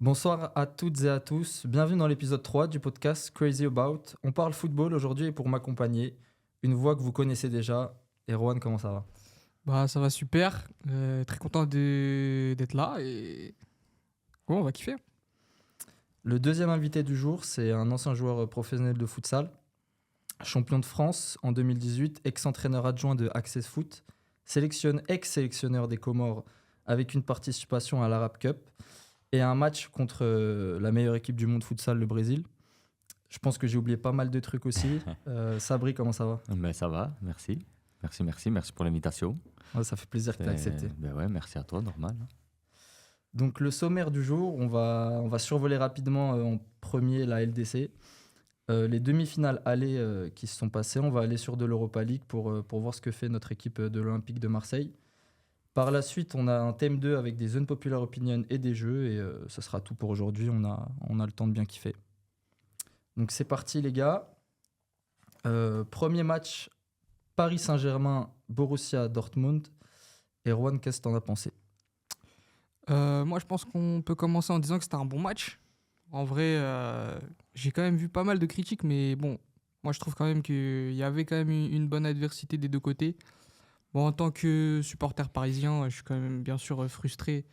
Bonsoir à toutes et à tous, bienvenue dans l'épisode 3 du podcast Crazy About. On parle football aujourd'hui et pour m'accompagner, une voix que vous connaissez déjà. Erwan, comment ça va? Ça va super, très content d'être là et ouais, on va kiffer. Le deuxième invité du jour, c'est un ancien joueur professionnel de futsal, champion de France en 2018, ex-entraîneur adjoint de Access Foot, ex-sélectionneur des Comores avec une participation à l'Arab Cup et un match contre la meilleure équipe du monde futsal, le Brésil. Je pense que j'ai oublié pas mal de trucs aussi. Sabri, comment ça va? Ben ça va, merci. Merci pour l'invitation. Ouais, ça fait plaisir que tu aies accepté. Ben ouais, merci à toi, normal. Donc le sommaire du jour, on va survoler rapidement en premier la LDC. Les demi-finales allées qui se sont passées, on va aller sur de l'Europa League pour voir ce que fait notre équipe de l'Olympique de Marseille. Par la suite, on a un thème 2 avec des unpopular opinions et des jeux, et ce sera tout pour aujourd'hui, on a le temps de bien kiffer. Donc c'est parti les gars. Premier match, Paris Saint-Germain, Borussia Dortmund. Erwan, qu'est-ce que t'en as pensé? Moi, je pense qu'on peut commencer en disant que c'était un bon match. En vrai, j'ai quand même vu pas mal de critiques, mais bon, moi je trouve quand même qu'il y avait quand même une bonne adversité des deux côtés. Bon, en tant que supporter parisien, je suis quand même bien sûr frustré.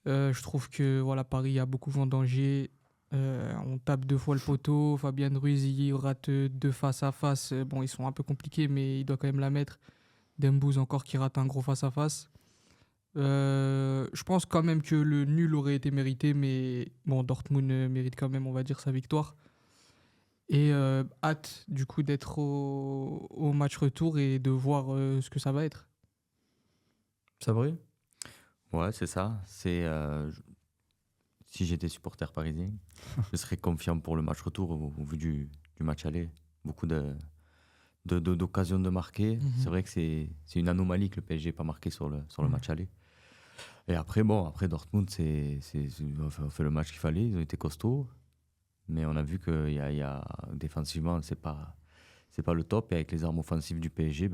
Je trouve que voilà, Paris a beaucoup vendangé. On tape 2 fois le poteau. Fabien Ruiz, il rate 2 face à face. Bon, ils sont un peu compliqués, mais il doit quand même la mettre. Dembouz encore qui rate un gros face à face. Je pense quand même que le nul aurait été mérité, mais bon, Dortmund mérite quand même, on va dire, sa victoire. Et hâte du coup d'être au match retour et de voir ce que ça va être. Sabri? Ouais, c'est ça. Si j'étais supporter parisien, je serais confiant pour le match retour au vu du match aller. Beaucoup d'occasions de marquer. C'est vrai que c'est une anomalie que le PSG n'ait pas marqué sur le match aller. Et après Dortmund, on fait le match qu'il fallait. Ils ont été costauds. Mais on a vu que défensivement, c'est pas le top. Et avec les armes offensives du PSG,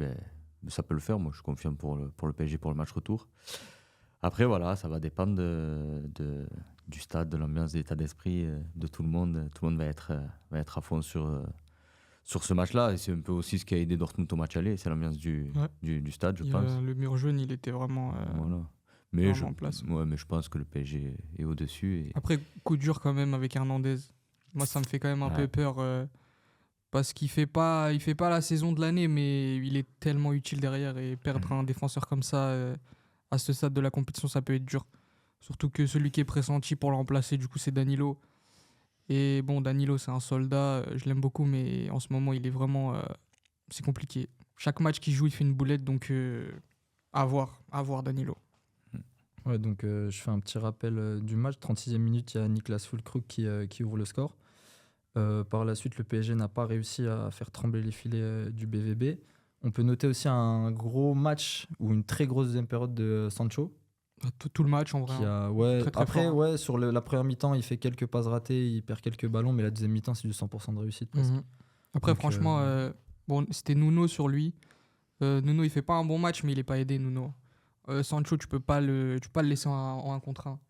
ça peut le faire. Moi, je suis confiant pour le PSG pour le match retour. Après, voilà, ça va dépendre du stade, de l'ambiance, de l'état d'esprit de tout le monde. Tout le monde va être à fond sur ce match-là. Et c'est un peu aussi ce qui a aidé Dortmund au match aller. C'est l'ambiance du stade, je pense. Le mur jaune, il était vraiment, Voilà. en place. Ouais, mais je pense que le PSG est au-dessus. Et... Après, coup dur quand même avec Hernandez. Moi, ça me fait quand même un peu peur parce qu'il fait pas la saison de l'année, mais il est tellement utile derrière et perdre un défenseur comme ça à ce stade de la compétition, ça peut être dur. Surtout que celui qui est pressenti pour le remplacer, du coup, c'est Danilo. Et bon, Danilo, c'est un soldat, je l'aime beaucoup, mais en ce moment, il est vraiment... c'est compliqué. Chaque match qu'il joue, il fait une boulette, donc à voir Danilo. Ouais, donc je fais un petit rappel du match. 36e minute, il y a Niklas Füllkrug qui ouvre le score. Par la suite, le PSG n'a pas réussi à faire trembler les filets du BVB. On peut noter aussi un gros match ou une très grosse deuxième période de Sancho. Tout le match en vrai. Très, très après, fort, hein. sur la première mi-temps, il fait quelques passes ratées, il perd quelques ballons, mais la deuxième mi-temps, c'est du 100% de réussite. Presque. Après, Donc, franchement, bon, c'était Nuno sur lui. Nuno, il fait pas un bon match, mais il est pas aidé, Nuno. Sancho, tu peux pas le laisser en 1 contre 1.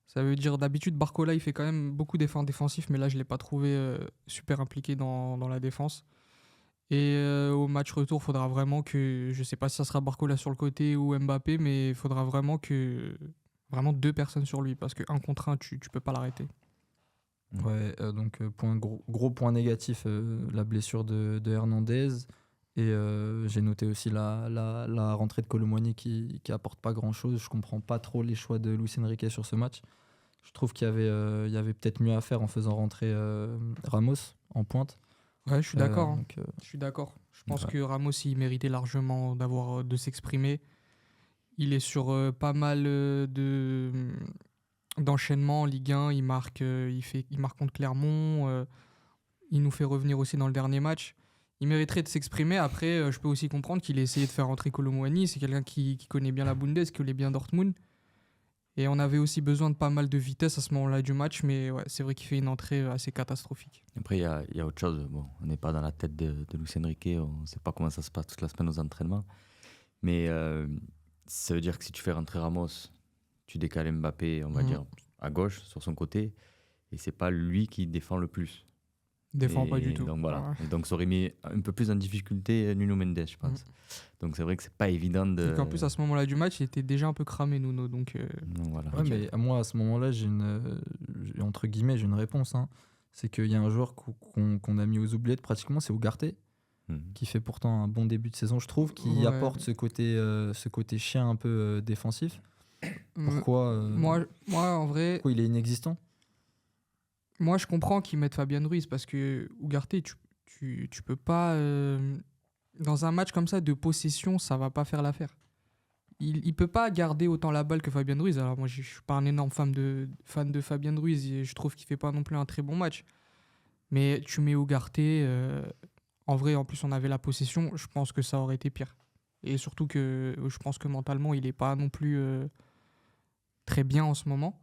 Ça veut dire, d'habitude, Barcola, il fait quand même beaucoup d'efforts défensifs, mais là, je l'ai pas trouvé super impliqué dans la défense. Et au match retour, il faudra vraiment que, je sais pas si ça sera Barcola sur le côté ou Mbappé, mais il faudra vraiment 2 personnes sur lui, parce que 1 contre 1, tu peux pas l'arrêter. Ouais, donc gros point négatif, la blessure de Hernandez. Et j'ai noté aussi la rentrée de Colomboigny qui apporte pas grand-chose. Je comprends pas trop les choix de Luis Enrique sur ce match. Je trouve qu'il y avait peut-être mieux à faire en faisant rentrer Ramos en pointe. Ouais, je suis d'accord. Donc, Je suis d'accord. Je pense que Ramos, il méritait largement de s'exprimer. Il est sur pas mal d'enchaînements en Ligue 1. Il marque contre Clermont. Il nous fait revenir aussi dans le dernier match. Il mériterait de s'exprimer. Après, je peux aussi comprendre qu'il ait essayé de faire rentrer Colomboigny. C'est quelqu'un qui connaît bien la Bundes, qui connaît bien Dortmund. Et on avait aussi besoin de pas mal de vitesse à ce moment-là du match. Mais ouais, c'est vrai qu'il fait une entrée assez catastrophique. Après, il y a autre chose. Bon, on n'est pas dans la tête de Luis Enrique. On ne sait pas comment ça se passe toute la semaine aux entraînements. Mais ça veut dire que si tu fais rentrer Ramos, tu décales Mbappé, on va dire, à gauche, sur son côté, et c'est pas lui qui défend le plus. Défend Et pas du tout. Donc voilà. Ouais. Et donc ça aurait mis un peu plus en difficulté Nuno Mendes, je pense. Donc c'est vrai que c'est pas évident de. Et qu'en plus, à ce moment-là du match, il était déjà un peu cramé, Nuno. Donc, Donc voilà. Ouais, mais moi, à ce moment-là, entre guillemets, j'ai une réponse, hein. C'est qu'il y a un joueur qu'on a mis aux oubliettes pratiquement, c'est Ugarte, qui fait pourtant un bon début de saison, je trouve, qui Ouais. apporte ce côté chien un peu défensif. Pourquoi, moi, en vrai, pourquoi il est inexistant? moi, je comprends qu'ils mettent Fabian Ruiz parce que Ugarte, tu peux pas. Dans un match comme ça de possession, ça va pas faire l'affaire. Il peut pas garder autant la balle que Fabian Ruiz. Alors, moi, je suis pas un énorme fan de Fabian Ruiz et je trouve qu'il fait pas non plus un très bon match. Mais tu mets Ugarte, en vrai, en plus, on avait la possession, je pense que ça aurait été pire. Et surtout que je pense que mentalement, il est pas non plus très bien en ce moment.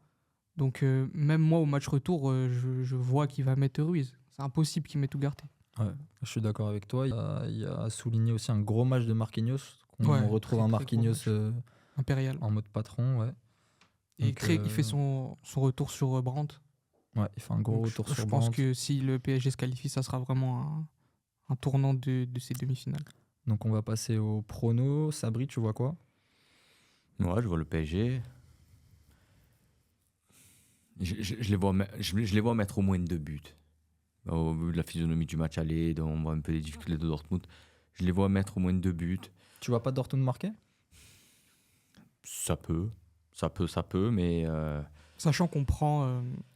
Donc, même moi, au match retour, je vois qu'il va mettre Ruiz. C'est impossible qu'il mette Ugarte. Ouais, je suis d'accord avec toi. Il a souligné aussi un gros match de Marquinhos. On Ouais, retrouve très, un très Marquinhos gros Impérial. en mode patron. Ouais. Et Donc, il fait son retour sur Brandt. Ouais, il fait un gros Donc, retour je sur pense Brandt. que si le PSG se qualifie, ça sera vraiment un tournant de ces demi-finales. Donc on va passer au prono. Sabri, tu vois quoi? Ouais, je vois le PSG. Je les vois mettre au moins 2 buts. Au vu de la physionomie du match aller, dont on voit un peu les difficultés de Dortmund. Je les vois mettre au moins 2 buts. Tu vois pas Dortmund marquer? Ça peut, mais Sachant qu'on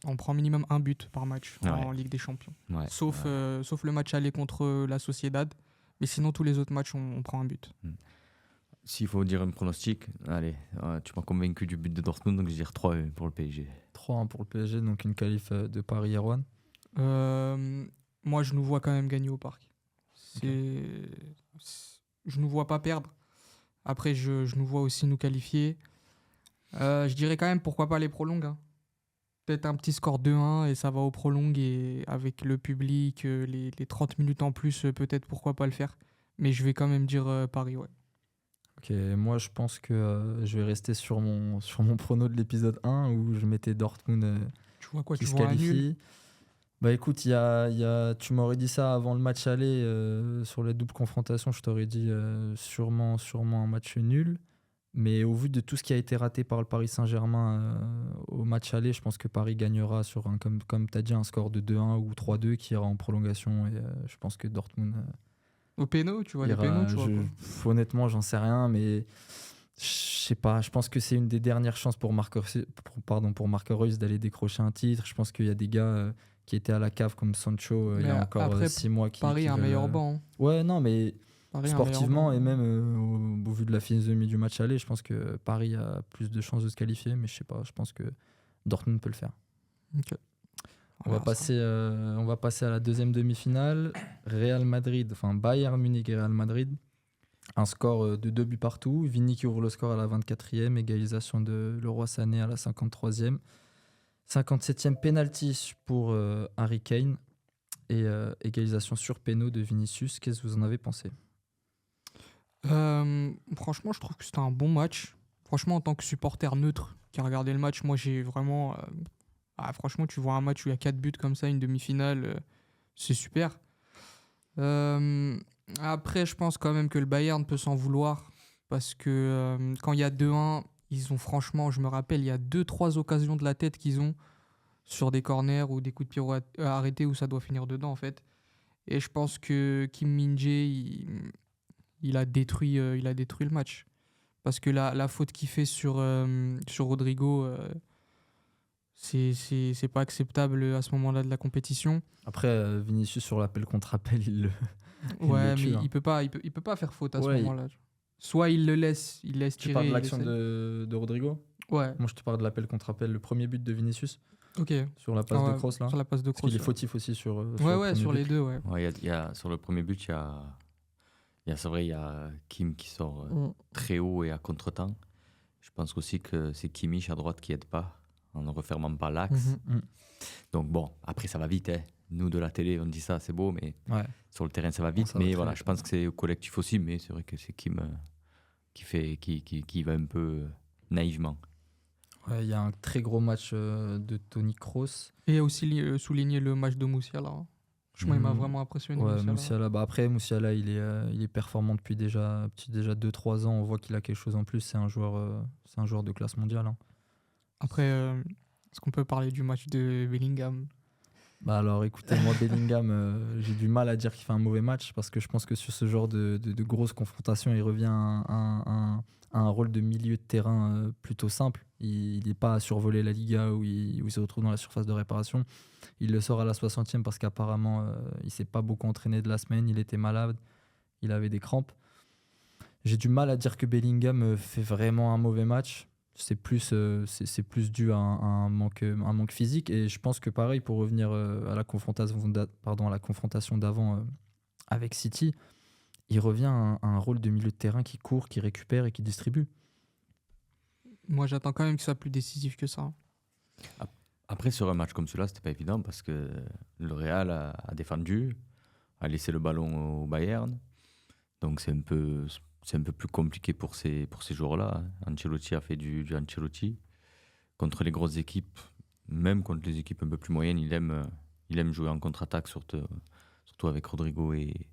on prend minimum un but par match en Ouais. Ligue des Champions. ouais, Sauf ouais. le match aller contre la Sociedad. Mais sinon, tous les autres matchs, on prend un but. S'il faut dire un pronostic, allez, tu m'as convaincu du but de Dortmund, donc je vais dire 3 pour le PSG. 3-1 pour le PSG, donc une qualif de Paris Erwan. Moi, je nous vois quand même gagner au parc. Je nous vois pas perdre. Après, je nous vois aussi nous qualifier. Je dirais quand même pourquoi pas les prolongues. Hein. Peut-être un petit score 2-1 et ça va au prolongue. Et avec le public, les 30 minutes en plus, peut-être pourquoi pas le faire. Mais je vais quand même dire Paris, ouais. Ok, moi je pense que je vais rester sur mon prono de l'épisode 1 où je mettais Dortmund Tu vois quoi? qui Tu se vois un nul? qualifie. Bah écoute, tu m'aurais dit ça avant le match aller sur les doubles confrontations, je t'aurais dit sûrement un match nul. Mais au vu de tout ce qui a été raté par le Paris Saint-Germain au match aller, je pense que Paris gagnera sur comme tu as dit, un score de 2-1 ou 3-2 qui ira en prolongation. Et je pense que Dortmund Au péno, tu vois les ira. pénaux, tu vois quoi? Honnêtement, j'en sais rien, mais je sais pas. Je pense que c'est une des dernières chances pour Marco Reus d'aller décrocher un titre. Je pense qu'il y a des gars qui étaient à la cave comme Sancho il y Mais a encore après, 6 mois Paris a un veulent, meilleur banc. Hein. Ouais, non, mais Paris a un meilleur sportivement banc. et même au vu de la physionomie du match aller, je pense que Paris a plus de chances de se qualifier, mais je sais pas, je pense que Dortmund peut le faire. Ok. On va passer à la deuxième demi-finale. Bayern Munich et Real Madrid. Un score de 2 buts partout. Vini qui ouvre le score à la 24e, égalisation de Leroy Sané à la 53e. 57e penalty pour Harry Kane et égalisation sur péno de Vinicius. Qu'est-ce que vous en avez pensé? Franchement, je trouve que c'était un bon match. Franchement, en tant que supporter neutre qui a regardé le match, moi j'ai vraiment. Franchement, tu vois un match où il y a 4 buts comme ça, une demi-finale, c'est super. Après, je pense quand même que le Bayern peut s'en vouloir parce que quand il y a 2-1, ils ont franchement, je me rappelle, il y a 2-3 occasions de la tête qu'ils ont sur des corners ou des coups de pied arrêtés où ça doit finir dedans en fait. Et je pense que Kim Min-jae, il a détruit le match. Parce que la faute qu'il fait sur Rodrigo, c'est pas acceptable à ce moment-là de la compétition. Après, Vinicius sur l'appel contre appel, il le Ouais, tue, mais hein. il peut pas faire faute à ce Ouais, moment-là. Soit il le laisse, Tu tirer. parles de il l'action essaie. de Rodrigo? Ouais, Moi, je te parle de l'appel contre appel, le premier but de Vinicius ok. sur la passe de Ouais, Kroos là. sur la passe de Parce qu'il Kroos. est fautif aussi sur le Ouais, premier sur but. les deux, ouais. Ouais, sur le premier but, c'est vrai, il y a Kim qui sort très haut et à contre-temps. Je pense aussi que c'est Kimmich à droite qui aide pas, en ne refermant pas l'axe. Mhm. Donc bon, après ça va vite. Hein. Nous de la télé, on dit ça, c'est beau, mais Ouais. sur le terrain ça va vite. Ça va mais très voilà, vite, je pense que c'est au collectif aussi, mais c'est vrai que c'est Kim qui va un peu naïvement. Ouais, il y a un très gros match de Toni Kroos. Et aussi souligner le match de Moussiala. Hein. Franchement, il m'a Mhm. vraiment impressionné. Ouais, Moussiala. Moussiala. Bah après, Moussiala, il est performant depuis déjà 2-3 ans. On voit qu'il a quelque chose en plus. C'est un joueur de classe mondiale, hein. Après, est-ce qu'on peut parler du match de Bellingham? Bah alors écoutez, moi Bellingham, j'ai du mal à dire qu'il fait un mauvais match parce que je pense que sur ce genre de grosses confrontations, il revient à un rôle de milieu de terrain plutôt simple. Il n'est pas à survoler la Liga où il se retrouve dans la surface de réparation. Il le sort à la 60e parce qu'apparemment il s'est pas beaucoup entraîné de la semaine, il était malade, il avait des crampes. J'ai du mal à dire que Bellingham fait vraiment un mauvais match. C'est plus dû à un manque physique. Et je pense que pareil, pour revenir à la confrontation d'avant avec City, il revient à un rôle de milieu de terrain qui court, qui récupère et qui distribue. Moi, j'attends quand même qu'il soit plus décisif que ça. Après, sur un match comme celui-là, c'était pas évident parce que le Real a défendu, a laissé le ballon au Bayern. Donc c'est un peu plus compliqué pour ces joueurs-là. Ancelotti a fait du Ancelotti. Contre les grosses équipes, même contre les équipes un peu plus moyennes, il aime jouer en contre-attaque, surtout avec Rodrigo et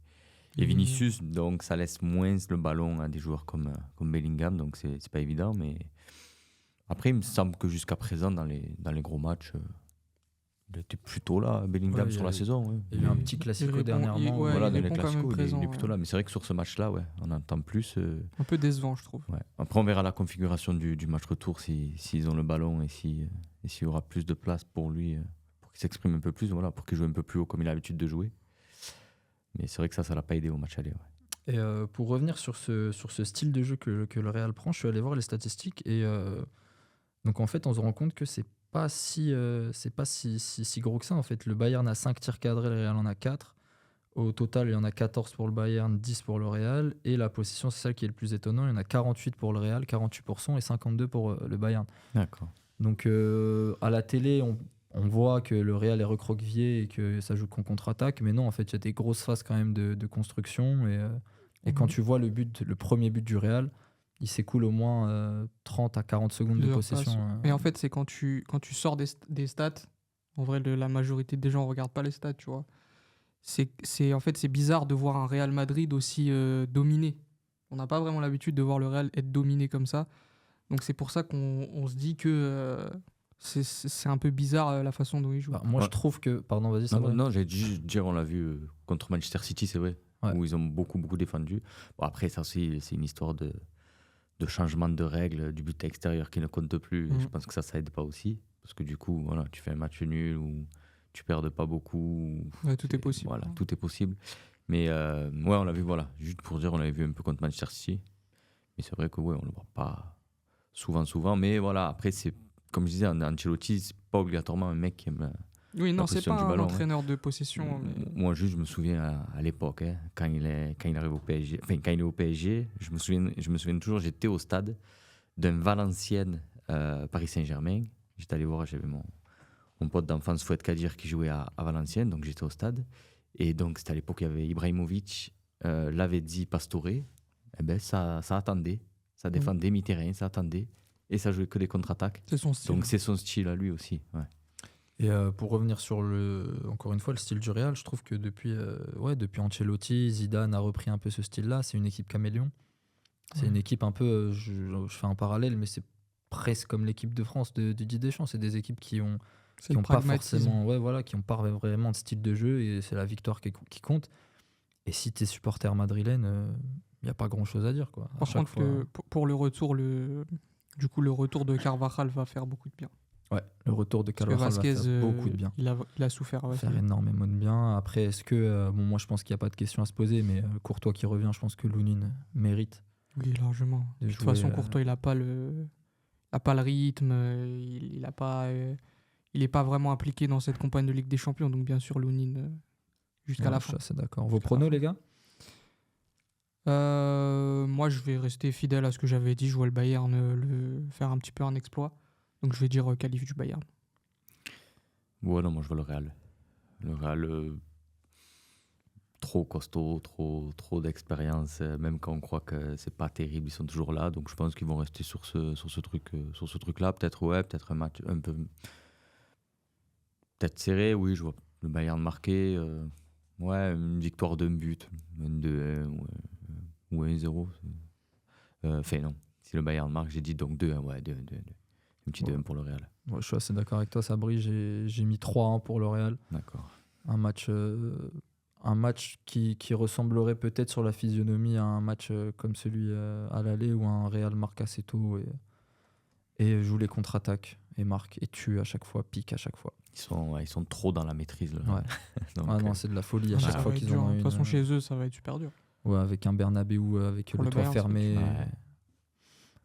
Vinicius. Donc ça laisse moins le ballon à des joueurs comme Bellingham. Donc c'est pas évident. Mais après, il me semble que jusqu'à présent, dans les gros matchs, il était plutôt là, Bellingham, Ouais, sur la saison. Ouais. Il y a eu un petit classico dernièrement. ouais, Voilà, il dans les répond quand même classicos, il présent, est plutôt ouais. là. Mais c'est vrai que sur ce match-là, ouais, on entend plus. Un peu décevant, je trouve. Ouais. Après, on verra la configuration du match retour s'ils ont le ballon et s'il y aura plus de place pour lui, pour qu'il s'exprime un peu plus, voilà, pour qu'il joue un peu plus haut comme il a l'habitude de jouer. Mais c'est vrai que ça l'a pas aidé au match aller. Ouais. Et pour revenir sur ce style de jeu que le Real prend, je suis allé voir les statistiques. Et donc en fait, on se rend compte que c'est pas si gros que ça. En fait, le Bayern a 5 tirs cadrés, le Real en a 4. Au total, il y en a 14 pour le Bayern, 10 pour le Real. Et la possession, c'est celle qui est le plus étonnant. Il y en a 48 pour le Real, 48% et 52 pour le Bayern. D'accord. Donc à la télé, on voit que le Real est recroquevillé et que ça joue qu'en contre-attaque. Mais non, en fait, il y a des grosses phases quand même de construction. Et quand tu vois le premier but du Real, il s'écoule au moins 30 à 40 secondes de Plusieurs possession. passes. Et en fait, c'est quand tu sors des stats, en vrai, la majorité des gens ne regardent pas les stats, tu vois. En fait, c'est bizarre de voir un Real Madrid aussi dominé. On n'a pas vraiment l'habitude de voir le Real être dominé comme ça. Donc c'est pour ça qu'on se dit que c'est un peu bizarre la façon dont il joue. Bah, moi, Ouais. je trouve que... Pardon, vas-y, ça va. Non, j'allais juste dire, on l'a vu contre Manchester City, c'est vrai, Ouais. où ils ont beaucoup, beaucoup défendu. Bon, après, ça aussi, c'est une histoire de changement de règles, du but extérieur qui ne compte plus. Mhm. Je pense que ça aide pas aussi. Parce que du coup, voilà, tu fais un match nul ou tu perds pas beaucoup. Ouais, tout est possible. Voilà, tout est possible. Mais ouais, on l'a vu, voilà, juste pour dire, on l'avait vu un peu contre Manchester City. Mais c'est vrai que ouais, on le voit pas souvent. Mais voilà, après, c'est comme je disais, Ancelotti, c'est pas obligatoirement un mec qui aime. Oui, non, c'est possession pas du un ballon, entraîneur de possession. Mais... Moi, juste, je me souviens à l'époque, hein, quand il arrive au PSG, enfin, quand il est au PSG, je me souviens toujours, j'étais au stade d'un Valenciennes Paris Saint-Germain. J'étais allé voir, j'avais mon pote d'enfance Fouad Kadir qui jouait à Valenciennes, donc j'étais au stade. Et donc, c'était à l'époque, il y avait Ibrahimovic, Lavezzi, Pastore. Et ben, ça attendait, ça défendait mi-terrain, ça attendait. Et ça jouait que des contre-attaques. C'est son style. Donc, c'est son style à lui aussi. Ouais. Et pour revenir sur encore une fois, le style du Real, je trouve que depuis Ancelotti, Zidane a repris un peu ce style-là. C'est une équipe caméléon. C'est une équipe un peu, je fais un parallèle, mais c'est presque comme l'équipe de France de Didier Deschamps. C'est des équipes qui ont pas forcément, qui ont pas vraiment de style de jeu et c'est la victoire qui compte. Et si tu es supporter madrilène, il n'y a pas grand-chose à dire, quoi. Par contre, pour le retour, le retour de Carvajal va faire beaucoup de bien. Ouais, le retour de Carvajal va faire beaucoup de bien. Il a souffert. Va faire énormément de bien. Après, est-ce que... moi, je pense qu'il n'y a pas de question à se poser, mais Courtois qui revient, je pense que Lunin mérite. Oui, largement. De toute façon, Courtois, il n'a pas le rythme. Il n'est pas vraiment impliqué dans cette campagne de Ligue des Champions. Donc, bien sûr, Lunin jusqu'à la fin. C'est d'accord. Vos pronos, les gars? Moi, je vais rester fidèle à ce que j'avais dit. Je vois le Bayern faire un petit peu un exploit. Donc je vais dire qualif du Bayern. Ouais, non, moi je vois le Real. Le Real trop costauds, trop d'expérience. Même quand on croit que c'est pas terrible, ils sont toujours là. Donc je pense qu'ils vont rester sur ce truc-là. Peut-être un match un peu peut-être serré. Oui, je vois le Bayern marquer. Une victoire d'un but, un 2-1 ou 1-0. Enfin non, si le Bayern marque, j'ai dit donc 2-1. Ouais, 2-1. Un petit 2-1 pour le Real. Ouais, je suis assez d'accord avec toi, Sabri. J'ai mis 3-1 pour le Real. D'accord. Un match qui ressemblerait peut-être sur la physionomie à un match comme celui à l'aller où un Real marque assez tôt et joue les contre-attaques et marque et tue à chaque fois, pique à chaque fois. Ils sont trop dans la maîtrise. Là. Ouais. Donc, Non, c'est de la folie à Ça chaque va fois être qu'ils dur, en hein. ont De une. toute façon, chez eux, ça va être super dur. Ouais, avec un Bernabéu avec Pour le le toit Bayern, fermé. Ouais.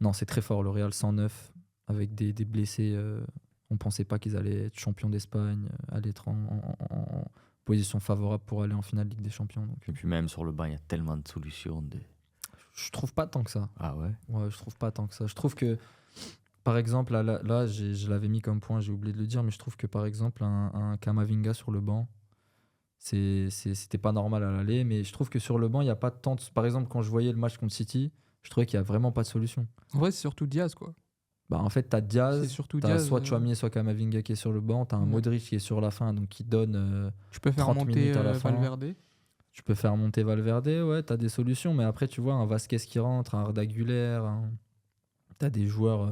Non, c'est très fort. Le Real 109 avec des blessés. On pensait pas qu'ils allaient être champions d'Espagne, aller être en position favorable pour aller en finale Ligue des Champions. Donc, Et puis même sur le banc, il y a tellement de solutions. je trouve pas tant que ça. Ah ouais. Ouais, je trouve pas tant que ça. Je trouve que, par exemple, là je l'avais mis comme point, j'ai oublié de le dire, mais je trouve que, par exemple, un Camavinga sur le banc, c'était pas normal à l'aller, mais je trouve que sur le banc, il n'y a pas tant de... Par exemple, quand je voyais le match contre City, je trouvais qu'il n'y a vraiment pas de solution. En vrai, c'est surtout Diaz, quoi. Bah, en fait, t'as C'est Diaz, surtout t'as Diaz. soit Tchouaméni, soit Camavinga qui est sur le banc, t'as un Ouais. Modric qui est sur la fin, donc qui donne... Tu peux faire 30 monter minutes à la fin. Valverde. Tu peux faire monter Valverde, ouais, t'as des solutions, mais après, tu vois, un Vasquez qui rentre, un Arda Güler, t'as des joueurs...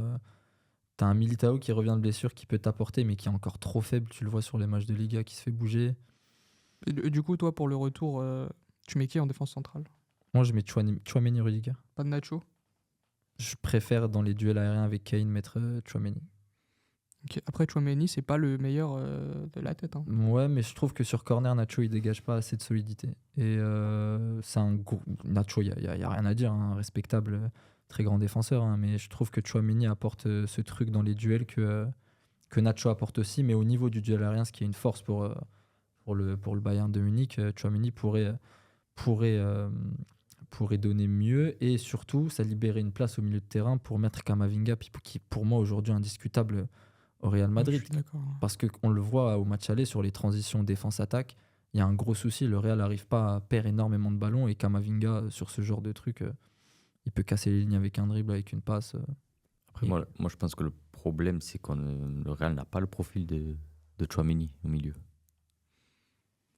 T'as un Militao qui revient de blessure qui peut t'apporter, mais qui est encore trop faible, tu le vois sur les matchs de Liga, qui se fait bouger. Et du coup, toi, pour le retour, tu mets qui en défense centrale? Moi, je mets Tchouaméni Rudiger. Pas de Nacho? Je préfère, dans les duels aériens avec Kane, mettre Tchouaméni. Ok. Après, Tchouaméni, c'est pas le meilleur de la tête. Hein. Ouais, mais je trouve que sur corner, Nacho, il dégage pas assez de solidité. Et c'est un gros... Nacho, il y a rien à dire, un respectable, très grand défenseur, hein, mais je trouve que Tchouaméni apporte ce truc dans les duels que Nacho apporte aussi, mais au niveau du duel aérien, ce qui est une force pour le Bayern de Munich, Tchouaméni pourrait donner mieux, et surtout, ça libérait une place au milieu de terrain pour mettre Camavinga, qui est pour moi aujourd'hui indiscutable au Real Madrid. Je suis d'accord. Parce qu'on le voit au match aller sur les transitions défense-attaque, il y a un gros souci. Le Real n'arrive pas à perdre énormément de ballons, et Camavinga, sur ce genre de truc, il peut casser les lignes avec un dribble, avec une passe. Après, moi, je pense que le problème, c'est que le Real n'a pas le profil de Tchouaméni au milieu.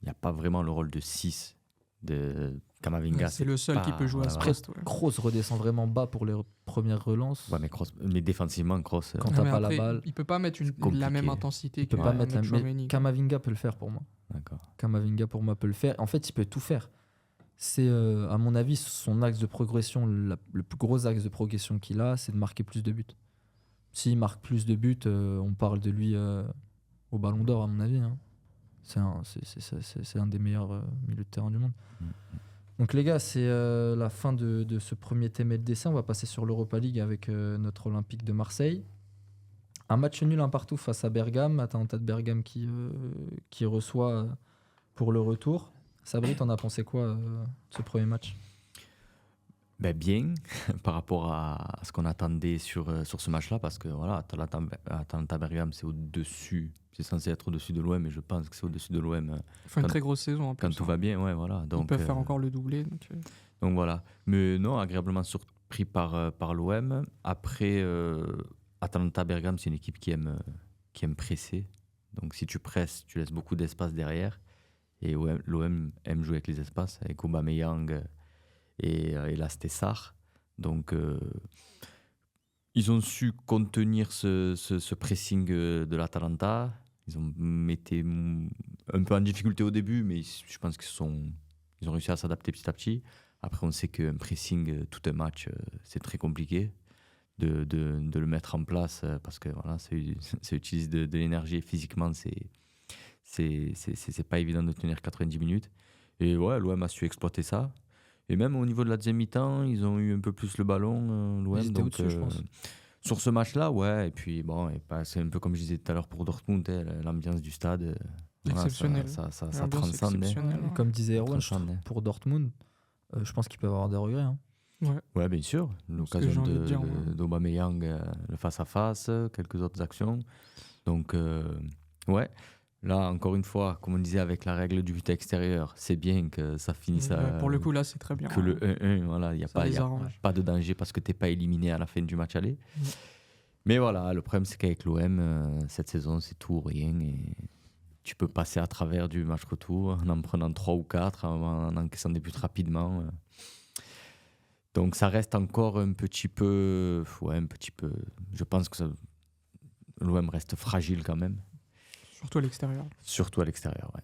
Il n'y a pas vraiment le rôle de 6 de Camavinga. Ouais, c'est le seul qui peut jouer à ce poste. Ouais. Kroos redescend vraiment bas pour les premières relances. Ouais, mais défensivement, Kroos. Quand Ouais, t'as mais pas après, la balle, il peut pas mettre la compliqué. même intensité il peut que pas mettre Tchouaméni. Camavinga peut le faire pour moi. D'accord. Camavinga pour moi peut le faire. En fait, il peut tout faire. C'est à mon avis son axe de progression, le plus gros axe de progression qu'il a, c'est de marquer plus de buts. S'il marque plus de buts, on parle de lui au Ballon d'Or à mon avis. Hein. C'est un des meilleurs milieux de terrain du monde. Donc les gars, c'est la fin de ce premier thème LDC. On va passer sur l'Europa League avec notre Olympique de Marseille. Un match nul un partout face à Bergame. Atalanta de Bergame qui reçoit pour le retour. Sabri, t'en as pensé quoi de ce premier match? Bien, par rapport à ce qu'on attendait sur ce match-là, parce que voilà, Atalanta Bergame, c'est au-dessus, c'est censé être au-dessus de l'OM, et je pense que c'est au-dessus de l'OM Ils font une très grosse saison en plus. quand tout va bien. Ouais, voilà. Ils Donc, peuvent faire encore le doublé. donc voilà. Mais non, agréablement surpris par l'OM. Après, Atalanta Bergame, c'est une équipe qui aime presser. Donc si tu presses, tu laisses beaucoup d'espace derrière. Et l'OM aime jouer avec les espaces, avec Aubameyang et là c'était Sarr. Donc ils ont su contenir ce pressing de l'Atalanta. Ils ont été un peu en difficulté au début, mais je pense qu'ils ont réussi à s'adapter petit à petit. Après, on sait qu'un pressing tout un match, c'est très compliqué de le mettre en place, parce que voilà, ça utilise de l'énergie, et physiquement c'est pas évident de tenir 90 minutes. Et ouais, l'OM a su exploiter ça. Et même au niveau de la deuxième mi-temps, ils ont eu un peu plus le ballon, l'OM. Ils étaient au-dessus, je pense. Sur ce match-là, ouais. Et puis, bon, c'est un peu comme je disais tout à l'heure pour Dortmund, l'ambiance du stade. Exceptionnel. Ça L'ambiance transcende. exceptionnelle. Et comme disait Erwan, Transcende. pour Dortmund, je pense qu'ils peuvent avoir des regrets. Hein. Ouais, bien sûr. que L'occasion j'ai envie de dire, moi. d'Aubameyang, le face-à-face, quelques autres actions. Donc, ouais. Là, encore une fois, comme on disait avec la règle du but extérieur, c'est bien que ça finisse Pour le coup, là, c'est très bien. que le 1-1. Voilà, il n'y a, Ça pas, les y a arrange. pas de danger parce que tu n'es pas éliminé à la fin du match aller. Mm. Mais voilà, le problème, c'est qu'avec l'OM, cette saison, c'est tout ou rien. Et tu peux passer à travers du match retour en prenant 3 ou 4, en encaissant des buts rapidement. Donc ça reste encore un petit peu. Ouais, un petit peu. Je pense que l'OM reste fragile quand même. Surtout à l'extérieur. Surtout à l'extérieur, ouais.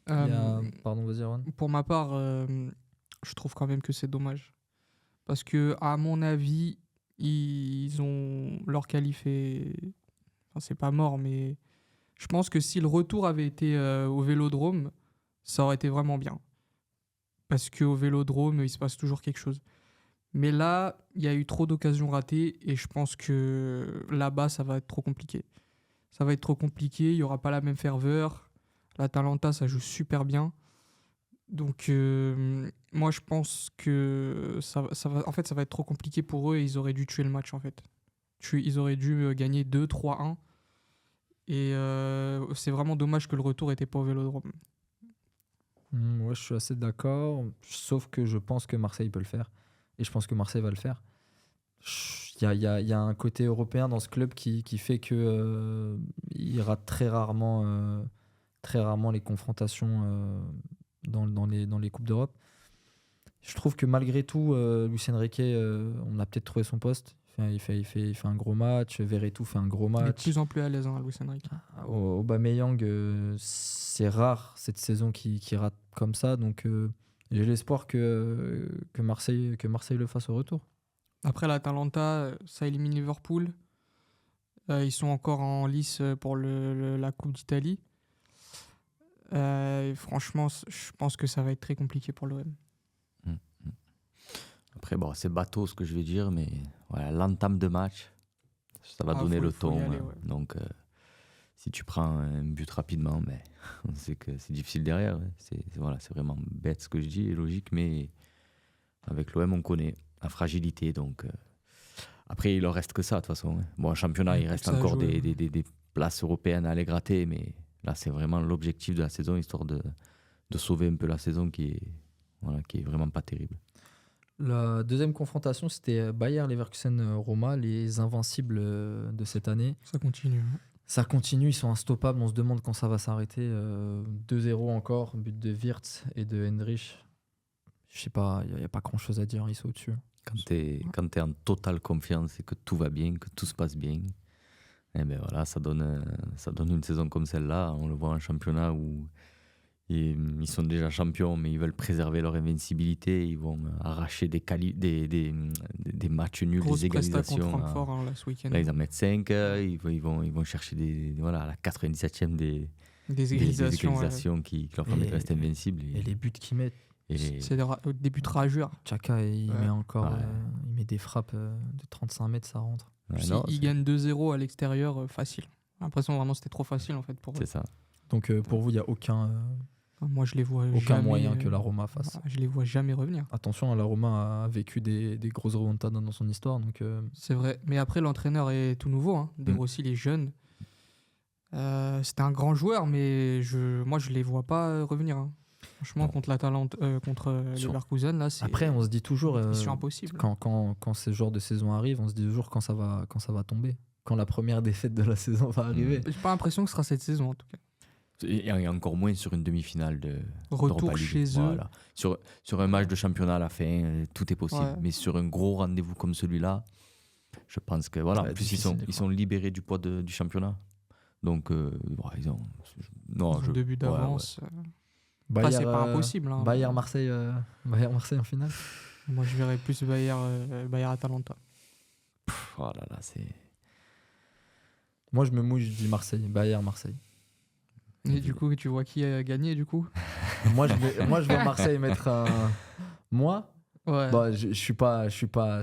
Il y a- Euh, Pardon, vas-y, Aaron. Pour ma part, je trouve quand même que c'est dommage. Parce que, à mon avis, ils ont leur qualif est... Enfin, c'est pas mort, mais je pense que si le retour avait été au Vélodrome, ça aurait été vraiment bien. Parce qu'au Vélodrome, il se passe toujours quelque chose. Mais là, il y a eu trop d'occasions ratées et je pense que là-bas, ça va être trop compliqué. Ça va être trop compliqué, il n'y aura pas la même ferveur. L'Atalanta, ça joue super bien. Donc, moi, je pense que en fait, ça va être trop compliqué pour eux et ils auraient dû tuer le match, en fait. Ils auraient dû gagner 2-3-1. Et c'est vraiment dommage que le retour n'était pas au Vélodrome. Ouais, je suis assez d'accord. Sauf que je pense que Marseille peut le faire. Et je pense que Marseille va le faire. Il y a un côté européen dans ce club qui fait que il rate très rarement les confrontations dans les Coupes d'Europe. Je trouve que malgré tout, Luis Enrique, on a peut-être trouvé son poste. Il fait un gros match. Verretou fait un gros Il est de match. plus en plus à l'aise, hein, Luis Enrique. Aubameyang, c'est rare cette saison qui rate comme ça. Donc j'ai l'espoir que Marseille le fasse au retour. Après l'Atalanta, ça élimine Liverpool. Ils sont encore en lice pour la Coupe d'Italie. Et franchement, je pense que ça va être très compliqué pour l'OM. Après, bon, c'est bateau ce que je vais dire, mais voilà, l'entame de match, ça va donner le faut y ton. aller, ouais. Donc, si tu prends un but rapidement, mais on sait que c'est difficile derrière. Ouais. C'est vraiment bête ce que je dis, et logique, mais avec l'OM, on connaît la fragilité. Donc, après, il leur reste que ça, de toute façon. Ouais. Bon, en championnat, il reste Ça a encore joué, des places européennes à aller gratter, mais là, c'est vraiment l'objectif de la saison, histoire de sauver un peu la saison qui est vraiment pas terrible. La deuxième confrontation, c'était Bayer Leverkusen-Roma, les invincibles de cette année. Ça continue. Ça continue, ils sont instoppables, on se demande quand ça va s'arrêter. 2-0 encore, but de Wirtz et de Hendrich. Je sais pas, il n'y a pas grand-chose à dire, ils sont au-dessus. Quand tu es en totale confiance et que tout va bien, que tout se passe bien, et ben voilà, ça donne une saison comme celle-là. On le voit en championnat où ils sont déjà champions, mais ils veulent préserver leur invincibilité. Ils vont arracher des matchs nuls, Grosse des presta égalisations. contre Francfort là, ce week-end. Là, ils en mettent 5. Ils vont chercher à la 97e des égalisations qui leur permettent de rester invincibles. Et les buts qu'ils mettent, C'est des buts rageurs. Chaka, il met encore Ouais. il met des frappes de 35 mètres, ça rentre. Ouais, Si non, ils gagnent 2-0 à l'extérieur, facile. J'ai l'impression vraiment c'était trop facile en fait pour eux. c'est ça. Donc pour vous, il n'y a aucun Moi je les vois aucun jamais, moyen que la Roma fasse. Je les vois jamais revenir. Attention, la Roma a vécu des grosses remontadas dans son histoire. Donc C'est vrai. Mais après l'entraîneur est tout nouveau. Hein. De Rossi, il est jeune. C'était un grand joueur, mais moi je les vois pas revenir. Hein. Franchement, Non. contre l'Atalanta, contre Sur- Leverkusen, là, c'est après, on se dit toujours mission impossible. quand ce genre de saison arrive, on se dit toujours quand ça va tomber. Quand la première défaite de la saison va arriver. J'ai pas l'impression que ce sera cette saison en tout cas. Et encore moins sur une demi-finale de Retour d'Europa League. chez eux. Voilà. Sur un match de championnat à la fin, tout est possible. Ouais. Mais sur un gros rendez-vous comme celui-là, je pense que voilà. Ouais, En plus, difficile, ils sont libérés du poids du championnat. Donc, ils ont. Non, Ils ont 2 buts ouais, d'avance. Bayer, Après, c'est pas impossible. Hein. Bayer Marseille en finale. Moi, je verrais plus Bayer Atalanta. Oh là là, c'est. Moi, je me mouille, je dis Marseille, Bayer Marseille. Et du coup, tu vois qui a gagné du coup moi, je vais Marseille mettre un. Moi, Ouais. bah, je suis pas.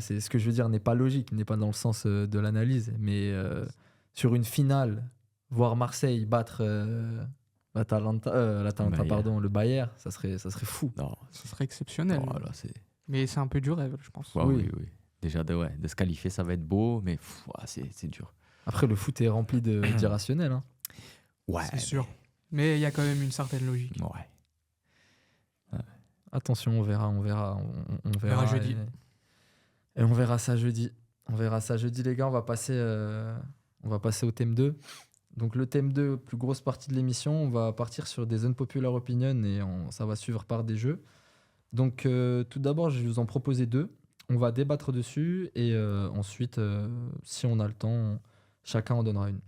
C'est ce que je veux dire n'est pas logique, n'est pas dans le sens de l'analyse, mais sur une finale, voir Marseille battre l'Atalanta, Bayer. pardon, le Bayer, ça serait fou. Non, Ça serait exceptionnel. oh là, c'est. Mais c'est un peu du rêve, je pense. Ouais, Oui. oui. Déjà, de se qualifier, ça va être beau, mais c'est dur. Après, le foot est rempli d'irrationnel. Hein. Ouais. C'est sûr. Mais il y a quand même une certaine logique. Ouais. Attention, on verra. On verra jeudi. Et on verra ça jeudi. On verra ça jeudi, les gars. On va passer au thème 2. Donc, le thème 2, plus grosse partie de l'émission, on va partir sur des unpopular opinions et ça va suivre par des jeux. Donc, tout d'abord, je vais vous en proposer 2. On va débattre dessus et ensuite, si on a le temps, chacun en donnera une.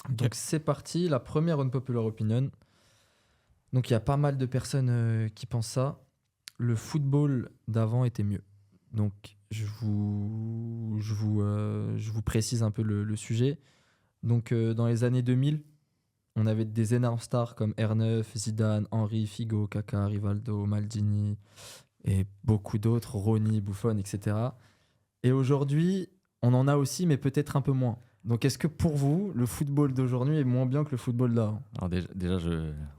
Ok. Donc, c'est parti. La première unpopular opinion. Donc, il y a pas mal de personnes qui pensent ça. Le football d'avant était mieux. Donc, je vous précise un peu le sujet. Donc, dans les années 2000, on avait des énormes stars comme R9, Zidane, Henry, Figo, Kaka, Rivaldo, Maldini et beaucoup d'autres, Ronny, Buffon, etc. Et aujourd'hui, on en a aussi, mais peut-être un peu moins. Donc, est-ce que pour vous, le football d'aujourd'hui est moins bien que le football d'avant ? Alors déjà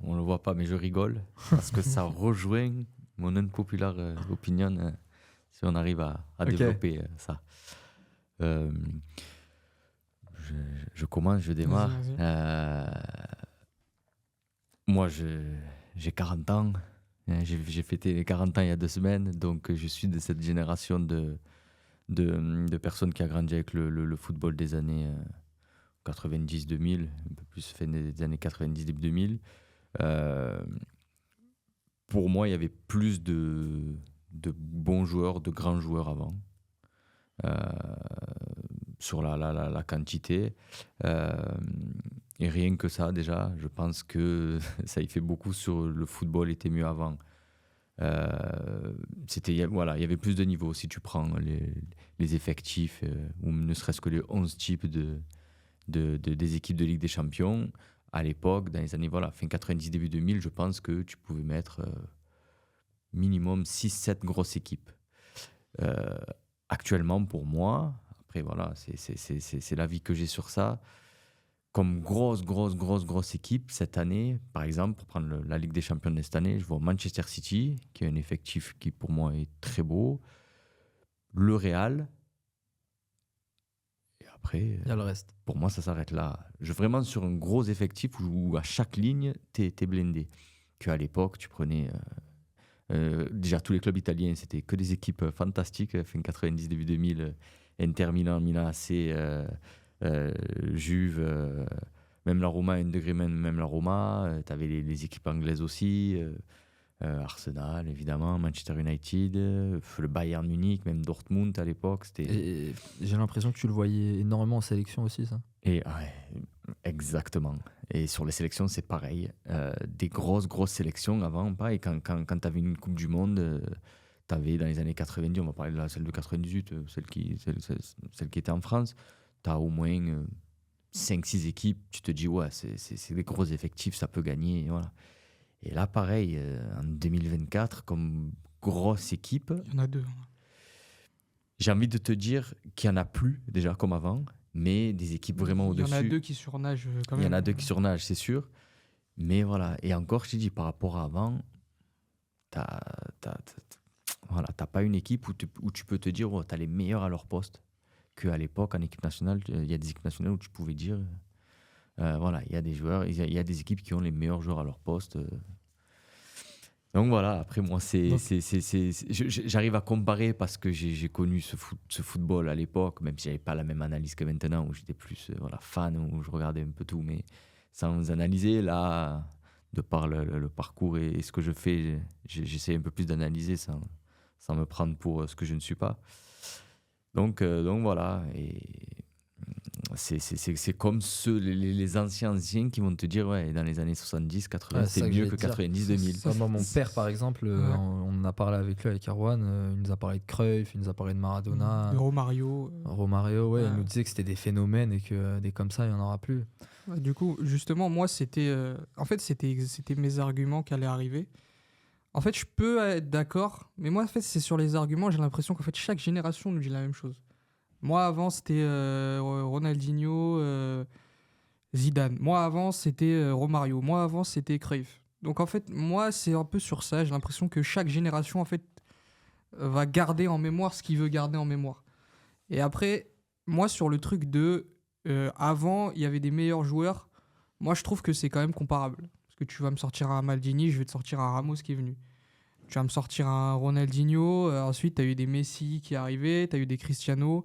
on ne le voit pas, mais je rigole parce que ça rejoint mon unpopular opinion si on arrive à Ok. développer ça. Je commence, je démarre. Vas-y. Moi, j'ai 40 ans. J'ai fêté les 40 ans il y a 2 semaines, donc je suis de cette génération de personnes qui a grandi avec le football des années 90-2000, un peu plus fin des années 90, début 2000. Pour moi, il y avait plus de bons joueurs, de grands joueurs avant, sur la quantité. Et rien que ça, déjà, je pense que ça y fait beaucoup sur le football était mieux avant. Il y avait plus de niveaux. Si tu prends les effectifs, ou ne serait-ce que les 11 types des équipes de Ligue des Champions, à l'époque, dans les années fin 90, début 2000, je pense que tu pouvais mettre minimum 6-7 grosses équipes. Actuellement, pour moi, après c'est l'avis que j'ai sur ça, comme grosse équipe cette année, par exemple, pour prendre la Ligue des Champions de cette année, je vois Manchester City, qui a un effectif qui pour moi est très beau, le Real, et après, Il y a le reste. pour moi, ça s'arrête là. Vraiment sur un gros effectif où à chaque ligne, t'es blindé. Qu'à l'époque, tu prenais... déjà, tous les clubs italiens, c'était que des équipes fantastiques, fin 90, début 2000, Inter Milan, Milan AC... Juve, même la Roma, un degré même la Roma, tu avais les équipes anglaises aussi, Arsenal évidemment, Manchester United, le Bayern Munich, même Dortmund à l'époque. Et j'ai l'impression que tu le voyais énormément en sélection aussi, ça. Et ouais, exactement. Et sur les sélections, c'est pareil. Des grosses sélections avant, pareil, quand tu avais une Coupe du Monde, tu avais dans les années 90, on va parler de celle de 98, celle qui était en France. Tu as au moins 5-6 équipes, tu te dis, ouais, c'est des gros effectifs, ça peut gagner. Et, voilà. Et là, pareil, en 2024, comme grosse équipe, Il y en a 2. j'ai envie de te dire qu'il n'y en a plus, déjà, comme avant, mais des équipes vraiment au-dessus. Il y en a 2 qui surnagent quand même. Il y en a 2 qui surnagent, c'est sûr. Mais voilà, et encore, je te dis, par rapport à avant, t'as pas une équipe où tu peux te dire, oh, tu as les meilleurs à leur poste. Qu'à l'époque, en équipe nationale, il y a des équipes nationales où tu pouvais dire, il y a des joueurs, il y a des équipes qui ont les meilleurs joueurs à leur poste. Donc voilà, après moi, j'arrive à comparer parce que j'ai connu ce football à l'époque, même si j'avais pas la même analyse que maintenant, où j'étais plus fan, où je regardais un peu tout, mais sans analyser, là, de par le parcours et ce que je fais, j'essaie un peu plus d'analyser sans me prendre pour ce que je ne suis pas. Donc voilà, et c'est comme les anciens qui vont te dire, ouais, dans les années 70, 80, c'est mieux que 90, 2000. Moi, mon père, par exemple, Ouais. on en a parlé avec lui, avec Erwan, il nous a parlé de Cruyff, il nous a parlé de Maradona, De Romario. Romario, ouais, il Ouais. nous disait que c'était des phénomènes et que des comme ça, il n'y en aura plus. Ouais, du coup, justement, moi, c'était mes arguments qui allaient arriver. En fait, je peux être d'accord, mais moi, en fait, c'est sur les arguments, j'ai l'impression qu'en fait, chaque génération nous dit la même chose. Moi, avant, c'était Ronaldinho, Zidane. Moi, avant, c'était Romario. Moi, avant, c'était Cruyff. Donc, en fait, moi, c'est un peu sur ça. J'ai l'impression que chaque génération, en fait, va garder en mémoire ce qu'il veut garder en mémoire. Et après, moi, sur le truc de... avant, il y avait des meilleurs joueurs. Moi, je trouve que c'est quand même comparable. que tu vas me sortir un Maldini, je vais te sortir un Ramos qui est venu. Tu vas me sortir un Ronaldinho, ensuite tu as eu des Messi qui arrivaient, tu as eu des Cristiano,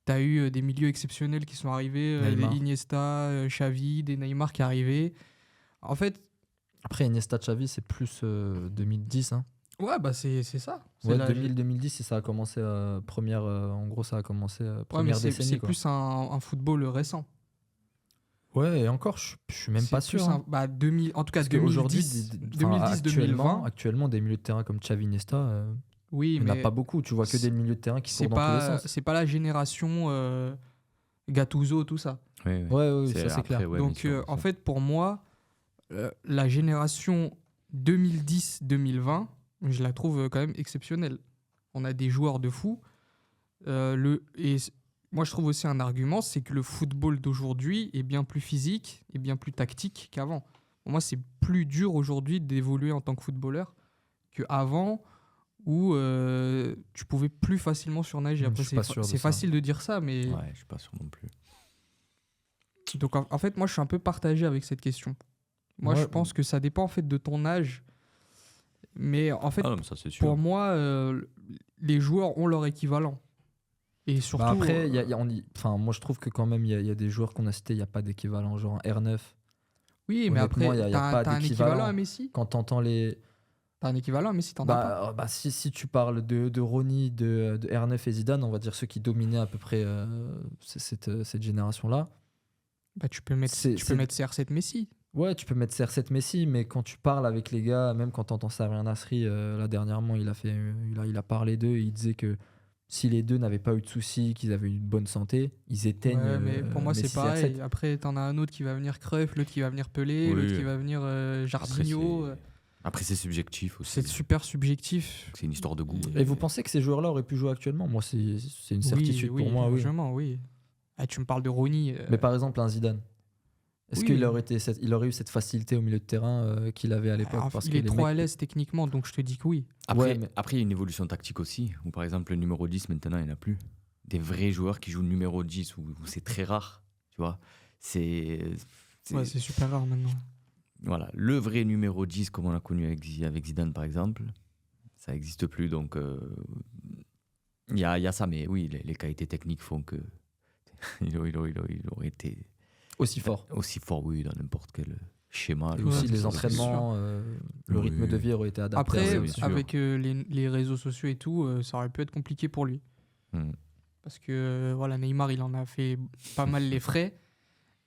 tu as eu des milieux exceptionnels qui sont arrivés, des Neymar. Iniesta, Xavi, des Neymar qui arrivaient. En fait, Après, Iniesta Xavi, c'est plus 2010. Hein. ouais, bah c'est ça. C'est Ouais, la- 2000-2010, et ça a commencé première. En gros, ça a commencé Ouais, mais première c'est décennie. Quoi. plus un football récent. Ouais, et encore, je suis même C'est pas plus sûr. Hein. bah, 2000, en tout cas, Parce qu'aujourd'hui, 2010-2020. actuellement, des milieux de terrain comme Xavi Iniesta, Oui, il n'y en a mais pas beaucoup. Tu vois que des milieux de terrain qui c'est courent dans tous les pas, sens. c'est pas la génération Gattuso, tout ça. Ouais, Ouais, ça c'est après, clair. ouais, Donc, bien sûr, en fait, pour moi, la génération 2010-2020, je la trouve quand même exceptionnelle. On a des joueurs de fou. Moi, je trouve aussi un argument, c'est que le football d'aujourd'hui est bien plus physique et bien plus tactique qu'avant. Pour moi, c'est plus dur aujourd'hui d'évoluer en tant que footballeur qu'avant, où tu pouvais plus facilement surnager. Je Après, suis pas sûr de c'est ça. facile de dire ça, mais... Ouais, je suis pas sûr non plus. Donc, en fait, moi, je suis un peu partagé avec cette question. Moi, Ouais. je pense que ça dépend, en fait, de ton âge. Mais, en fait, Ah non, mais ça c'est sûr. pour moi, les joueurs ont leur équivalent. Et surtout... Bah après, moi je trouve que quand même, il y a des joueurs qu'on a cités, il n'y a pas d'équivalent. Genre un R9, oui, mais après, honnêtement, y a pas t'as un d'équivalent. équivalent à Messi. quand t'entends les. T'as un équivalent à Messi, t'en as pas. Si tu parles de Ronny, de R9 et Zidane, on va dire ceux qui dominaient à peu près cette génération-là. Bah, tu peux mettre CR7 Messi. Ouais, tu peux mettre CR7 Messi, mais quand tu parles avec les gars, même quand tu entends Samir Nasri, là dernièrement, il a parlé d'eux et il disait que si les deux n'avaient pas eu de soucis, qu'ils avaient une bonne santé, ils éteignent. Ouais, mais pour moi, c'est Messi pareil. CR7. Après, t'en as un autre qui va venir Cruyff, l'autre qui va venir Pelé, Oui. l'autre qui va venir Jardineau. Après, c'est subjectif aussi. C'est super subjectif. C'est une histoire de goût. Et vous pensez que ces joueurs-là auraient pu jouer actuellement? Moi, c'est une certitude oui, pour moi. Oui. largement, oui. Ah, tu me parles de Ronny. Mais par exemple, un Zidane. Est-ce Oui, qu'il mais- aurait eu cette facilité au milieu de terrain qu'il avait à l'époque? Alors, Parce il que est les trop mecs- à l'aise techniquement, donc je te dis que oui. Après, Ouais, mais- après, il y a une évolution tactique aussi. Où par exemple, le numéro 10, maintenant, il n'y en a plus. Des vrais joueurs qui jouent le numéro 10, où c'est très rare. Tu vois, Ouais, c'est super rare maintenant. voilà, le vrai numéro 10, comme on l'a connu avec Zidane, par exemple, ça n'existe plus. Donc, il y a ça. Mais oui, les qualités techniques font que il aurait été aussi fort. aussi fort, oui, dans n'importe quel schéma. Et Ouais, aussi c'est les sûr. entraînements, le Oui. rythme de vie aurait été adapté. Après, bien sûr. avec les réseaux sociaux et tout, ça aurait pu être compliqué pour lui. Hmm. Parce que voilà, Neymar, il en a fait pas mal les frais.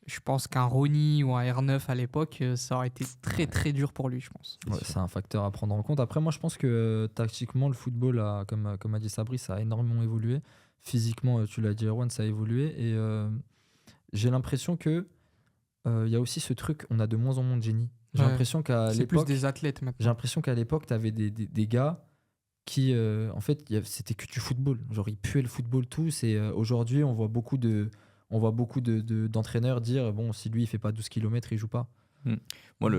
Je pense qu'un Ronny ou un R9 à l'époque, ça aurait été très très dur pour lui, je pense. Ouais, c'est un facteur à prendre en compte. Après, moi, je pense que tactiquement, le football, comme a dit Sabri, ça a énormément évolué. Physiquement, tu l'as dit, Erwan, ça a évolué. Et j'ai l'impression que il y a aussi ce truc, on a de moins en moins de génie. J'ai Ouais. l'impression qu'à C'est plus l'époque, des athlètes j'ai maintenant. l'impression qu'à l'époque, tu avais des gars qui, en fait, c'était que du football. Genre, ils puaient le football tous. Et aujourd'hui, on voit beaucoup d'entraîneurs dire, bon, si lui, il fait pas 12 km, il joue pas. Moi,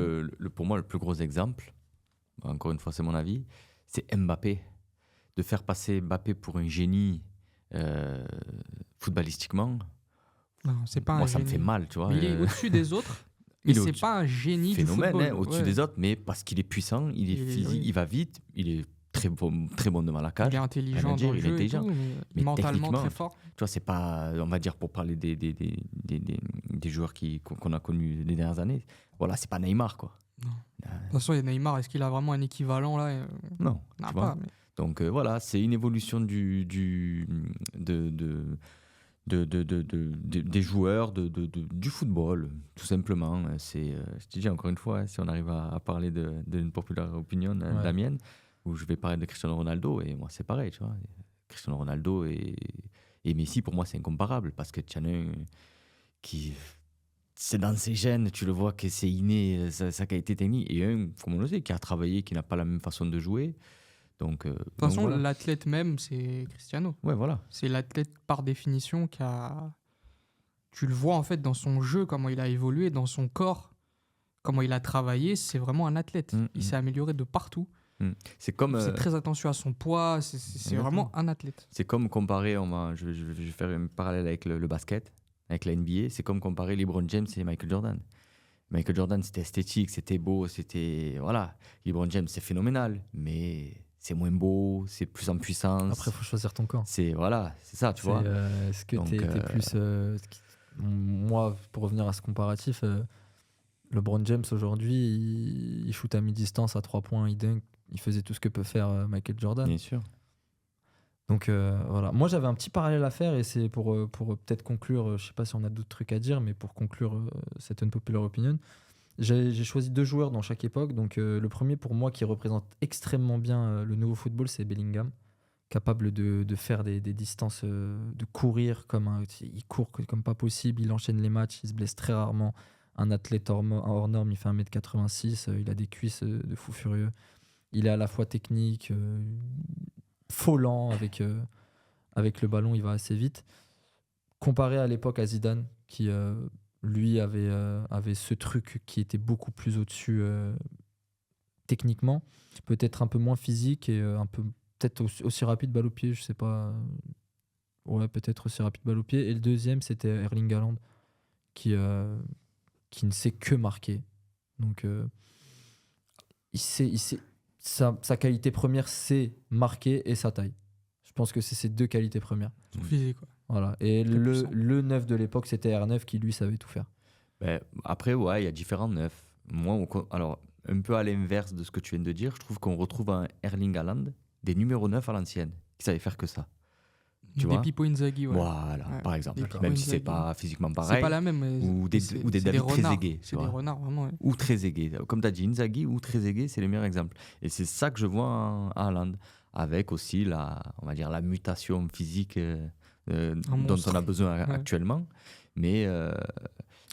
pour moi, le plus gros exemple, encore une fois, c'est mon avis, c'est Mbappé. De faire passer Mbappé pour un génie footballistiquement, Non, c'est pas moi, un ça me génie. fait mal, tu vois. Mais il est au-dessus des autres, mais Il est c'est au-dessus. pas un génie Phénomène, du football. hein, au-dessus Ouais. des autres, mais parce qu'il est puissant, il est Il est- physique, oui. il va vite, il est très bon devant la Il cage. est intelligent Rien à dire, dans le il est jeu et intelligent. tout, Mais mais mentalement techniquement, très fort. Tu vois, c'est pas, on va dire, pour parler des joueurs qu'on a connus les dernières années, voilà, c'est pas Neymar, quoi. De toute façon, il y a Neymar. Est-ce qu'il a vraiment un équivalent là Non, Non, tu pas. vois. Mais... Donc voilà, c'est une évolution des joueurs, du football, tout simplement. Je te dis encore une fois, si on arrive à parler d'une populaire opinion, de Ouais. la mienne, où je vais parler de Cristiano Ronaldo, et moi c'est pareil, tu vois. Cristiano Ronaldo et Messi, pour moi, c'est incomparable, parce que tu en as un qui... C'est dans ses gènes, tu le vois que c'est inné, sa qualité technique, et un, comme on le sait, qui a travaillé, qui n'a pas la même façon de jouer. Donc, De toute façon, voilà. l'athlète même, c'est Cristiano. Ouais, voilà. C'est l'athlète par définition qui a. Tu le vois en fait dans son jeu, comment il a évolué, dans son corps, comment il a travaillé. C'est vraiment un athlète. Mm, Il mm. s'est amélioré de partout. C'est comme, Il fait très attention à son poids. C'est Exactement. vraiment un athlète. c'est comme comparer, je vais faire un parallèle avec le basket, avec la NBA, c'est comme comparer LeBron James et Michael Jordan. Michael Jordan, c'était esthétique, c'était beau, c'était. Voilà. LeBron James, c'est phénoménal, mais c'est moins beau, c'est plus en puissance. Après, il faut choisir ton camp. C'est ça, tu vois. Est-ce que Donc, t'es plus. Moi, pour revenir à ce comparatif, LeBron James aujourd'hui, il shoot à mi-distance à 3 points, il dunk, il faisait tout ce que peut faire Michael Jordan. Bien sûr. Donc voilà. Moi, j'avais un petit parallèle à faire et c'est pour peut-être conclure. Je sais pas si on a d'autres trucs à dire, mais pour conclure cette unpopular opinion, j'ai choisi 2 joueurs dans chaque époque. Donc le premier pour moi qui représente extrêmement bien le nouveau football, c'est Bellingham, capable de faire des distances, de courir il court comme pas possible, il enchaîne les matchs, il se blesse très rarement. Un athlète hors norme, il fait 1m86, il a des cuisses de fou furieux. Il est à la fois technique, lent avec le ballon, il va assez vite. Comparé à l'époque à Zidane, qui lui avait ce truc qui était beaucoup plus au-dessus techniquement, peut-être un peu moins physique et un peu peut-être aussi rapide balle au pied, je sais pas. Ouais, peut-être aussi rapide balle au pied. Et le deuxième, c'était Erling Haaland, qui ne sait que marquer. Donc, sa qualité première, c'est marquer et sa taille. Je pense que c'est ses 2 qualités premières. Son physique, quoi. Voilà. Et Très puissant. le 9 de l'époque, c'était R9 qui, lui, savait tout faire. Ben, après, ouais, il y a différents neufs. Moi, alors, un peu à l'inverse de ce que tu viens de dire, je trouve qu'on retrouve un Erling Haaland, des numéros 9 à l'ancienne, qui savaient faire que ça. Tu Des vois Pippo Inzaghi, ouais. Voilà, Ouais. par exemple. Des Pippo Même si c'est Inzaghi. pas physiquement C'est pareil. pas la même, mais ou des c'est David renards. Trezeguet, tu C'est des vois. renards, vraiment. Ouais. Ou Trezeguet. Comme tu as dit, Inzaghi ou Trezeguet, c'est les meilleurs exemples. Et c'est ça que je vois en Haaland, avec aussi on va dire, la mutation physique dont monstre. on a besoin Ouais. actuellement. Mais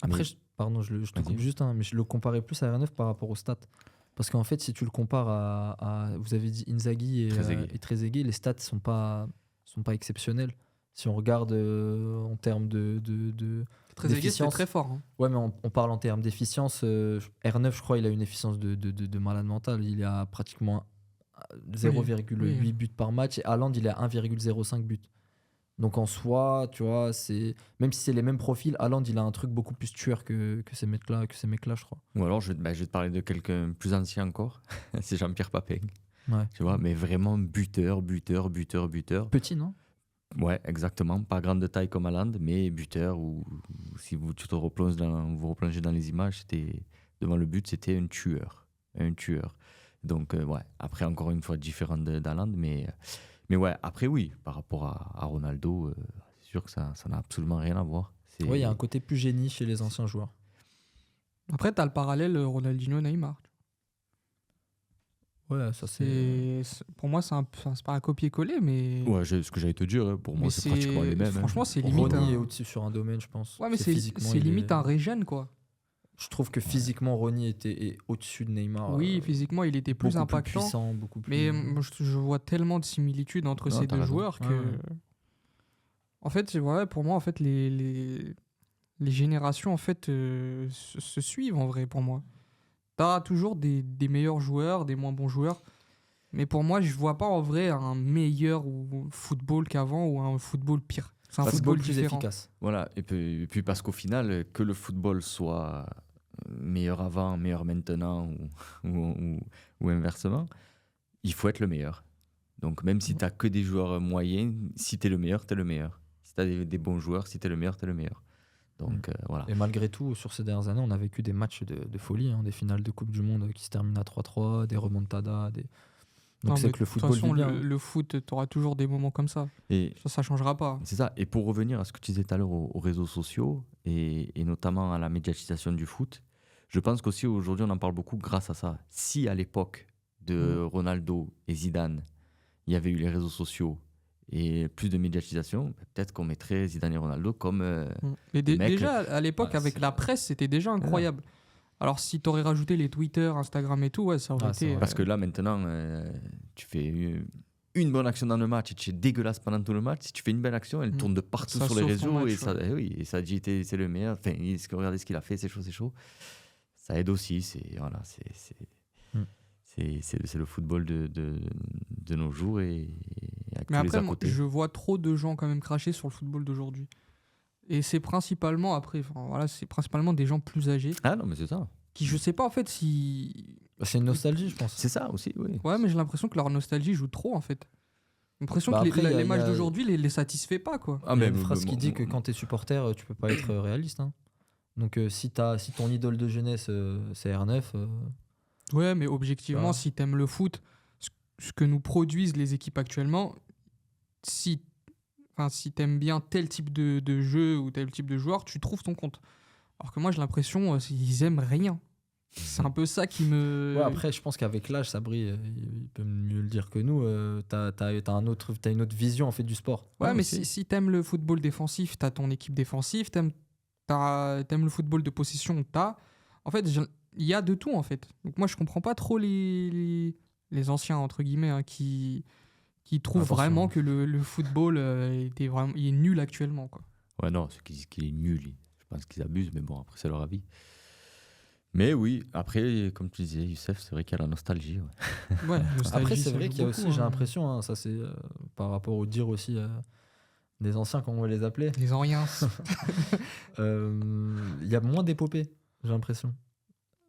Après, mais- pardon, je te Vas-y. coupe juste, mais je le comparais plus à R9 par rapport aux stats. Parce qu'en fait, si tu le compares vous avez dit Inzaghi et Trezeguet, les stats sont pas exceptionnels. Si on regarde en termes de Trezeguet, c'est d'efficience. très fort. Hein. Ouais, mais on parle en termes d'efficience. R9, je crois, il a une efficience de malade mental. Il a pratiquement 0,8 oui. buts par match. Et Haaland, il est à 1,05 buts. Donc en soi, tu vois, même si c'est les mêmes profils, Haaland, il a un truc beaucoup plus tueur que ces mecs-là, je crois. Ou alors, je vais te parler de quelqu'un plus ancien encore. C'est Jean-Pierre Papin. Ouais. Tu vois, mais vraiment buteur. Petit, non? Ouais, exactement. Pas grande taille comme Haaland, mais buteur. Ou si vous vous replongez dans les images, devant le but, c'était un tueur. Donc, ouais, après, encore une fois, différent d'Haaland. Mais ouais, après, oui, par rapport à Ronaldo, c'est sûr que ça n'a absolument rien à voir. Oui, il y a un côté plus génie chez les anciens joueurs. Après, t'as le parallèle Ronaldinho-Neymar. Ouais, ça c'est. Pour moi, c'est pas un copier-coller, mais. Ouais, ce que j'allais te dire, pour moi, mais c'est pratiquement les mêmes. Franchement, c'est limite. Ronny est au-dessus sur un domaine, je pense. Ouais, mais c'est physiquement, il limite est- un régène, quoi. Je trouve que physiquement, Ronny est au-dessus de Neymar. Oui, physiquement, il était plus beaucoup impactant. plus puissant, beaucoup plus. Mais moi, je vois tellement de similitudes entre Non, ces t'as deux raison. joueurs que. Ouais. En fait, pour moi, en fait, les générations en fait, se suivent en vrai pour moi. T'as toujours des meilleurs joueurs, des moins bons joueurs. Mais pour moi, je vois pas en vrai un meilleur football qu'avant ou un football pire. C'est un Football football plus différent. efficace. Voilà, et puis parce qu'au final, que le football soit meilleur avant, meilleur maintenant ou inversement, il faut être le meilleur. Donc même si tu n'as que des joueurs moyens, si tu es le meilleur, tu es le meilleur. Si tu as des bons joueurs, si tu es le meilleur, tu es le meilleur. Donc voilà. Et malgré tout, sur ces dernières années, on a vécu des matchs de folie, hein, des finales de Coupe du Monde qui se terminent à 3-3, des remontadas. Donc Non, c'est mais que le de toute football façon, vit bien. le foot, tu auras toujours des moments comme ça. Et Ça changera pas. c'est ça. Et pour revenir à ce que tu disais tout à l'heure aux réseaux sociaux et notamment à la médiatisation du foot, je pense qu'aussi aujourd'hui on en parle beaucoup grâce à ça. Si à l'époque de Ronaldo et Zidane, il y avait eu les réseaux sociaux et plus de médiatisation, peut-être qu'on mettrait Zidane et Ronaldo comme Mais les mecs, déjà, à l'époque, voilà, avec c'est- la presse, c'était déjà incroyable. Alors, si tu aurais rajouté les Twitter, Instagram et tout, ouais, ça aurait Ah, c'est été. vrai. Parce que là, maintenant, tu fais une bonne action dans le match et tu es dégueulasse pendant tout le match. Si tu fais une belle action, elle tourne de partout Ça sur les sauve ton réseaux. match, Et ça, oui, et ça dit c'est le meilleur. Enfin, regardez ce qu'il a fait, c'est chaud. Ça aide aussi. C'est le football de nos jours et avec Mais tous les après, à côté. je vois trop de gens quand même cracher sur le football d'aujourd'hui. Et c'est principalement, après, voilà, c'est principalement des gens plus âgés Ah non, mais c'est ça. qui, je sais pas en fait si. C'est une nostalgie, je pense. C'est ça aussi, oui. Ouais, mais j'ai l'impression que leur nostalgie joue trop en fait. J'ai l'impression Bah que après, les y matchs a- d'aujourd'hui les satisfait pas, quoi. Ah, Il y a mais une phrase qui dit que quand t'es supporter, tu peux pas être réaliste. Hein. Donc si ton idole de jeunesse, c'est R9, Ouais, mais objectivement, Ah. si t'aimes le foot, ce que nous produisent les équipes actuellement, si, si t'aimes bien tel type de jeu ou tel type de joueur, tu trouves ton compte. Alors que moi, j'ai l'impression qu'ils aiment rien. C'est un peu ça qui me. ouais, après, je pense qu'avec l'âge, Sabri, il peut mieux le dire que nous. T'as une autre vision en fait du sport. Ouais, Ouais, mais aussi. si t'aimes le football défensif, t'as ton équipe défensive, t'aimes le football de possession, t'as. En fait, il y a de tout en fait. Donc moi, je comprends pas trop les anciens, entre guillemets, hein, qui trouvent Attention. vraiment que le football il est nul actuellement, quoi. Ouais, non, ceux qui disent qu'il est nul, je pense qu'ils abusent, mais bon, après, c'est leur avis. Mais oui, après, comme tu disais, Youssef, c'est vrai qu'il y a la nostalgie. Ouais. Ouais, Après, nostalgie, c'est ça vrai joue qu'il y a beaucoup, aussi, j'ai hein. l'impression, hein, ça c'est par rapport au dire aussi des anciens, comme on va les appeler, Les anciens. il y a moins d'épopées, j'ai l'impression.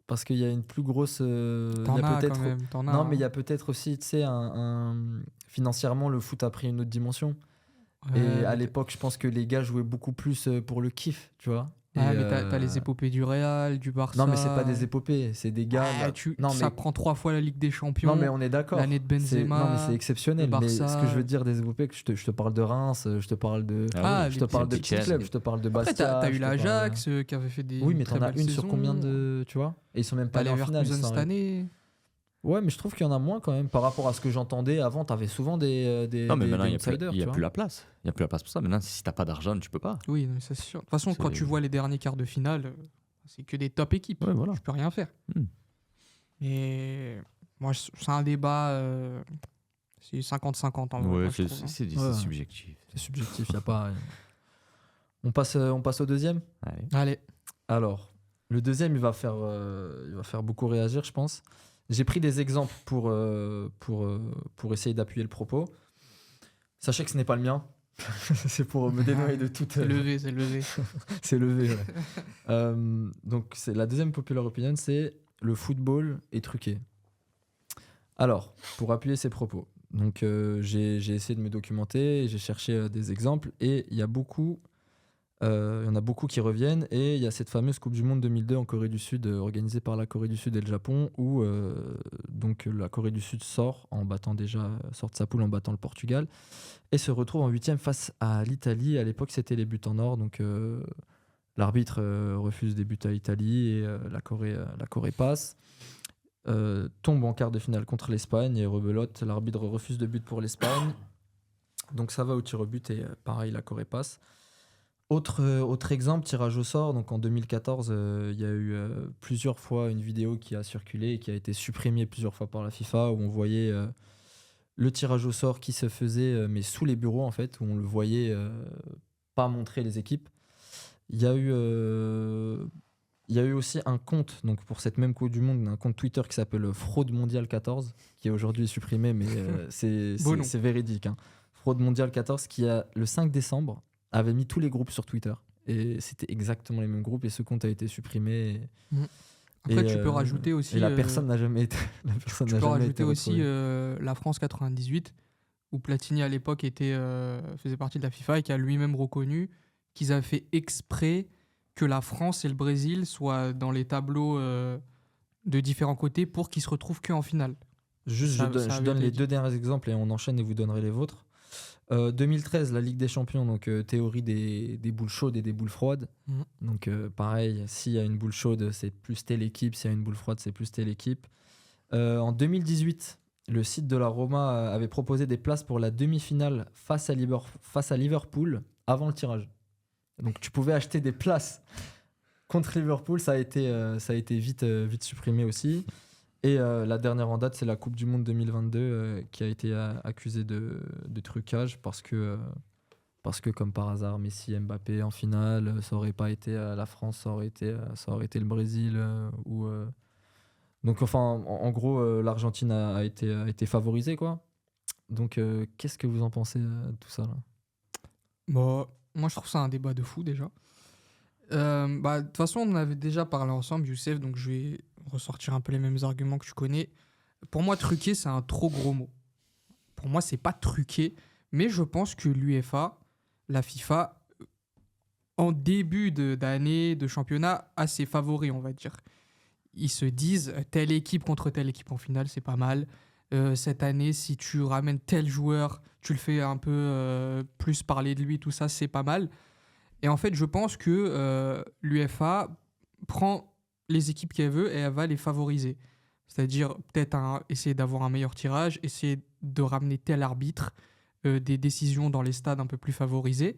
Parce qu'il y a une plus grosse. Il T'en y a as peut-être. quand même. T'en as, Non, mais il y hein. a peut-être aussi, tu sais, financièrement, le foot a pris une autre dimension. Ouais, Et à mais l'époque, je pense que les gars jouaient beaucoup plus pour le kiff, tu vois. ouais, Et, mais t'as les épopées du Real, du Barça. Non, mais c'est pas des épopées, c'est des gars. Ouais, là- Non, ça mais... prend 3 fois la Ligue des Champions. non, mais on est d'accord. l'année de Benzema, Non, mais c'est exceptionnel. le Mais ce Barça. que je veux dire des épopées, que je te parle de Reims, je te parle de. Ah, je te les parle de petits petits clubs. clubs, je te parle de Après, Bastia. t'as je eu te parle- l'Ajax qui avait fait des. Oui, mais très t'en as belles une sur saisons. combien de. Tu vois? Et ils sont même pas T'as allés en finale. Leverkusen ils sont cette année. Ouais, mais je trouve qu'il y en a moins quand même. Par rapport à ce que j'entendais avant, t'avais souvent des Non, mais maintenant, il outsiders. n'y a tu plus vois. la place. Il n'y a plus la place pour ça. Maintenant, si t'as pas d'argent, tu peux pas. Oui, non, mais ça, c'est sûr. De toute façon, quand C'est- tu vois les derniers quarts de finale, c'est que des top équipes. Ouais, voilà. Tu peux rien faire. Hmm. Mais moi, c'est un débat. C'est 50-50 en vrai, Ouais, moi, je trouve, hein. c'est Ouais. subjectif. C'est subjectif, y a pas. On passe au deuxième. Allez. Allez. Alors, le deuxième, il va faire beaucoup réagir, je pense. J'ai pris des exemples pour essayer d'appuyer le propos. Sachez que ce n'est pas le mien. C'est pour me dénouer de toute. C'est levé, c'est levé. C'est levé, ouais. Donc, c'est la deuxième populaire opinion, c'est le football est truqué. Alors, pour appuyer ces propos, donc j'ai essayé de me documenter, j'ai cherché des exemples et il y en a beaucoup qui reviennent et il y a cette fameuse Coupe du Monde 2002 en Corée du Sud organisée par la Corée du Sud et le Japon où donc la Corée du Sud sort de sa poule en battant le Portugal et se retrouve en huitième face à l'Italie. À l'époque, c'était les buts en or, donc l'arbitre refuse des buts à l'Italie et la Corée passe. Tombe en quart de finale contre l'Espagne et rebelote. L'arbitre refuse de but pour l'Espagne. Donc ça va au tir au but et pareil, la Corée passe. Autre exemple, tirage au sort. Donc en 2014, il y a eu plusieurs fois une vidéo qui a circulé et qui a été supprimée plusieurs fois par la FIFA où on voyait le tirage au sort qui se faisait mais sous les bureaux en fait, où on le voyait pas montrer les équipes. Il y a eu aussi un compte, donc pour cette même Coupe du Monde, un compte Twitter qui s'appelle Fraude Mondiale 14, qui est aujourd'hui supprimé, mais c'est véridique. Hein. Fraude Mondiale 14, qui le 5 décembre avait mis tous les groupes sur Twitter. Et c'était exactement les mêmes groupes, et ce compte a été supprimé. Après, tu peux rajouter aussi. Et la personne n'a jamais été. Tu peux rajouter aussi la France 98, où Platini à l'époque faisait partie de la FIFA et qui a lui-même reconnu qu'ils avaient fait exprès que la France et le Brésil soient dans les tableaux de différents côtés pour qu'ils se retrouvent qu'en finale. Juste, je donne les deux derniers exemples et on enchaîne et vous donnerez les vôtres. 2013, la Ligue des Champions, donc théorie des boules chaudes et des boules froides. Donc pareil, s'il y a une boule chaude, c'est plus telle équipe, s'il y a une boule froide, c'est plus telle équipe. En 2018, le site de la Roma avait proposé des places pour la demi-finale face à Liverpool avant le tirage. Donc tu pouvais acheter des places contre Liverpool, ça a été vite supprimé aussi. Et la dernière en date, c'est la Coupe du Monde 2022 qui a été accusée de trucage parce que comme par hasard, Messi et Mbappé en finale, ça aurait pas été la France, ça aurait été le Brésil. Donc enfin, en gros, l'Argentine a été favorisée, quoi. Donc qu'est-ce que vous en pensez de tout ça là ? Bon, Moi, je trouve ça un débat de fou déjà. De toute façon, on en avait déjà parlé ensemble, Youssef, donc je vais ressortir un peu les mêmes arguments que tu connais. Pour moi, truqué, c'est un trop gros mot. Pour moi, c'est pas truqué, mais je pense que l'UEFA, la FIFA, en début d'année, de championnat, a ses favoris, on va dire. Ils se disent, telle équipe contre telle équipe en finale, c'est pas mal. Cette année, si tu ramènes tel joueur, tu le fais un peu plus parler de lui, tout ça, c'est pas mal. Et en fait, je pense que l'UEFA prend les équipes qu'elle veut et elle va les favoriser. C'est-à-dire peut-être essayer d'avoir un meilleur tirage, essayer de ramener tel arbitre, des décisions dans les stades un peu plus favorisés.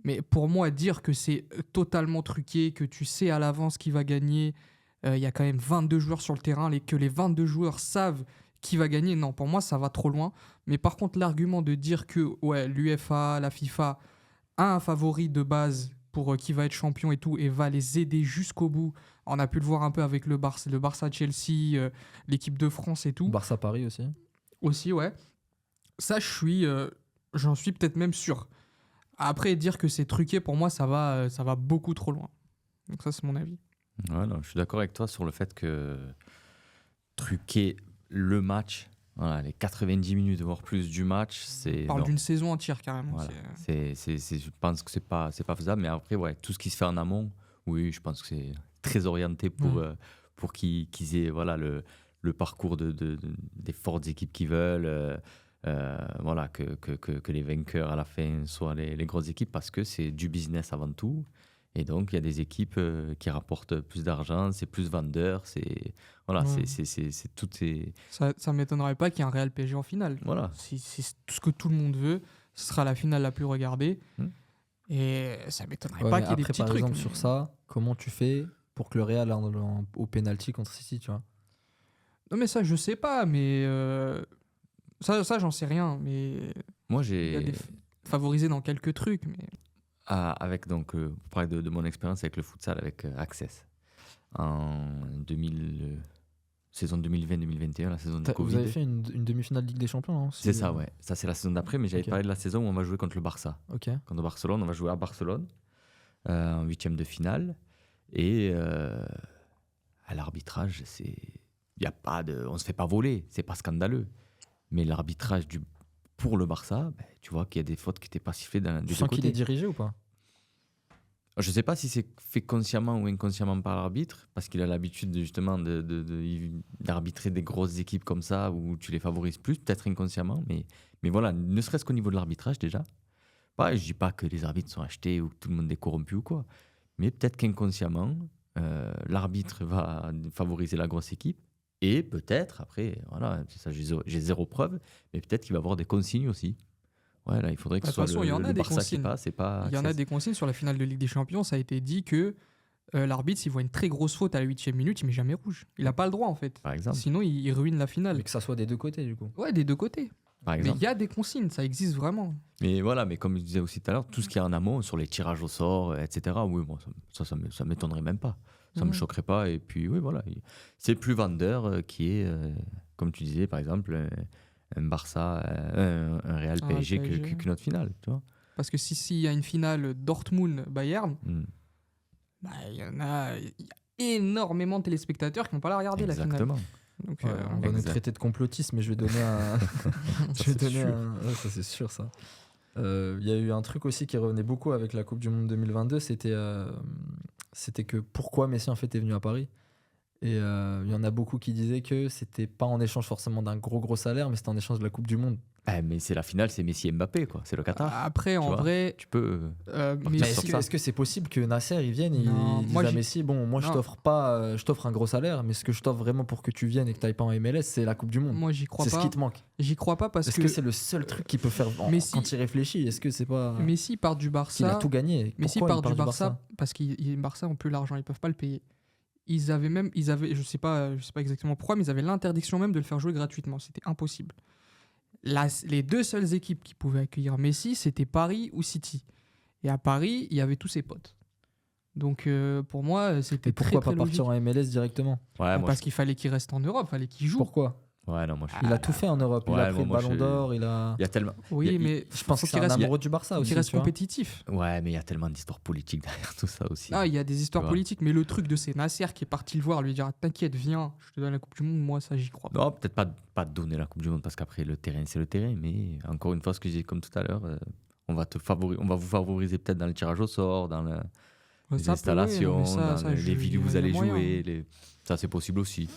Mais pour moi, dire que c'est totalement truqué, que tu sais à l'avance qui va gagner, il y a quand même 22 joueurs sur le terrain, que les 22 joueurs savent qui va gagner, non, pour moi, ça va trop loin. Mais par contre, l'argument de dire que ouais, l'UEFA, la FIFA a un favori de base pour qui va être champion et tout, et va les aider jusqu'au bout. On a pu le voir un peu avec le Barça Chelsea, l'équipe de France et tout. Barça Paris aussi. Aussi, ouais. Ça, j'en suis peut-être même sûr. Après, dire que c'est truqué, pour moi, ça va beaucoup trop loin. Donc ça, c'est mon avis. Ouais, non, je suis d'accord avec toi sur le fait que truquer le match, voilà, les 90 minutes voire plus du match, c'est... On parle non. d'une saison entière, carrément. Voilà. Je pense que c'est pas faisable, mais après, ouais, tout ce qui se fait en amont, oui, je pense que c'est très orienté pour qu'ils aient voilà, le parcours des fortes équipes qu'ils veulent, voilà, que les vainqueurs à la fin soient les grosses équipes, parce que c'est du business avant tout. Et donc, il y a des équipes qui rapportent plus d'argent, c'est plus vendeur, c'est tout. Ça m'étonnerait pas qu'il y ait un Real PSG en finale. Voilà. C'est tout ce que tout le monde veut. Ce sera la finale la plus regardée. Et ça m'étonnerait pas qu'il y ait des petits par trucs. exemple, sur ça, comment tu fais pour que le Real aille au penalty contre City, tu vois? Non, mais ça, je sais pas. Mais ça, j'en sais rien. Mais Moi, il y a j'ai... des favorisés dans quelques trucs. Mais... avec donc, pour parler de mon expérience avec le futsal, avec Access, en saison 2020-2021, la saison du Covid. Vous avez fait une demi-finale de Ligue des Champions, non? C'est ça, ouais. Ça, c'est la saison d'après, mais j'avais Ok. parlé de la saison où on va jouer contre le Barça. Ok. Contre Barcelone, on va jouer à Barcelone, en 8e de finale. Et à l'arbitrage, on se fait pas voler, c'est pas scandaleux. Mais l'arbitrage pour le Barça, tu vois qu'il y a des fautes qui n'étaient pas sifflées des Tu deux sens qu'il côtés. est dirigé ou pas? Je ne sais pas si c'est fait consciemment ou inconsciemment par l'arbitre, parce qu'il a l'habitude justement d'arbitrer des grosses équipes comme ça, où tu les favorises plus, peut-être inconsciemment, mais voilà, ne serait-ce qu'au niveau de l'arbitrage déjà. Je ne dis pas que les arbitres sont achetés ou que tout le monde est corrompu ou quoi, mais peut-être qu'inconsciemment, l'arbitre va favoriser la grosse équipe, et peut-être, après, voilà, ça, j'ai zéro preuve, mais peut-être qu'il va y avoir des consignes aussi. Ouais, là, il faudrait que De ce soit toute façon, il y en a le des Barça qui consignes. passe et pas Il y en a Access. des consignes sur la finale de Ligue des Champions. Ça a été dit que l'arbitre, s'il voit une très grosse faute à la 8e minute, il met jamais rouge. Il n'a pas le droit, en fait. Par exemple. Sinon, il ruine la finale. Mais que ça soit des deux côtés, du coup. Ouais, des deux côtés. Par Mais exemple. il y a des consignes, ça existe vraiment. Mais voilà, mais comme je disais aussi tout à l'heure, tout ce qui est en amont, sur les tirages au sort, etc., oui, bon, ça m'étonnerait même pas. Ça me choquerait pas. Et puis, oui, voilà. C'est plus vendeur qui est, comme tu disais, par exemple, un Barça, un Real Un PSG PSG. qu'une autre finale, tu vois. Parce que s'il y a une finale Dortmund-Bayern, Mm. il y a énormément de téléspectateurs qui n'ont pas la regarder, la finale. Exactement. Donc, Ouais, on va nous Exact. traiter de complotistes, mais je vais donner un. c'est sûr. Ouais, ça, c'est sûr, ça. Il y a eu un truc aussi qui revenait beaucoup avec la Coupe du Monde 2022, c'était que pourquoi Messi en fait est venu à Paris. Et il y en a beaucoup qui disaient que c'était pas en échange forcément d'un gros salaire, mais c'était en échange de la Coupe du Monde. Mais c'est la finale, c'est Messi et Mbappé, quoi. C'est le Qatar. après, en vois. vrai, Tu peux. Messi- sur Est-ce ça. que c'est possible que Nasser il vienne et Non, il dise moi, à j'ai- Messi, bon, moi je Non. t'offre un gros salaire, mais ce que je t'offre vraiment pour que tu viennes et que tu n'ailles pas en MLS, c'est la Coupe du Monde. moi, j'y crois C'est ce pas. qui te manque. J'y crois pas parce Est-ce que, que c'est le seul truc qu'il peut faire Messi- quand il réfléchit? Est-ce que c'est pas Messi part du qu'il a Barça. tout gagné? Messi Pourquoi part il du Barça parce que Barça ont plus l'argent, ils peuvent pas le payer. Ils avaient, je sais pas exactement pourquoi, mais ils avaient l'interdiction même de le faire jouer gratuitement. C'était impossible. Les deux seules équipes qui pouvaient accueillir Messi, c'était Paris ou City. Et à Paris, il y avait tous ses potes. Donc pour moi, c'était Et pourquoi très pas partir logique. en MLS directement? Ouais, moi, Parce qu'il fallait qu'il reste en Europe, fallait qu'il joue. Pourquoi? Ouais, non, moi, Il a tout fait en Europe. Il Ouais, a pris le moi, Ballon d'Or. Il a. Il y a tellement. Oui, il y a- mais Je pense que faut c'est qu'il un reste- amoureux du Barça faut aussi. qu'il reste tu vois. compétitif. Ouais, mais il y a tellement d'histoires politiques derrière tout ça aussi. Ah, il y a des histoires Tu vois. politiques, mais le truc de c'est Nasser qui est parti le voir, lui dire t'inquiète, viens, je te donne la Coupe du Monde, moi ça j'y crois pas. Non, peut-être pas donner la Coupe du Monde parce qu'après le terrain c'est le terrain, mais encore une fois ce que j'ai dit comme tout à l'heure, on va vous favoriser peut-être dans le tirage au sort, dans les Ça peut, installations, mais ça, dans les il villes y où vous a allez moyen. jouer, ça c'est possible aussi.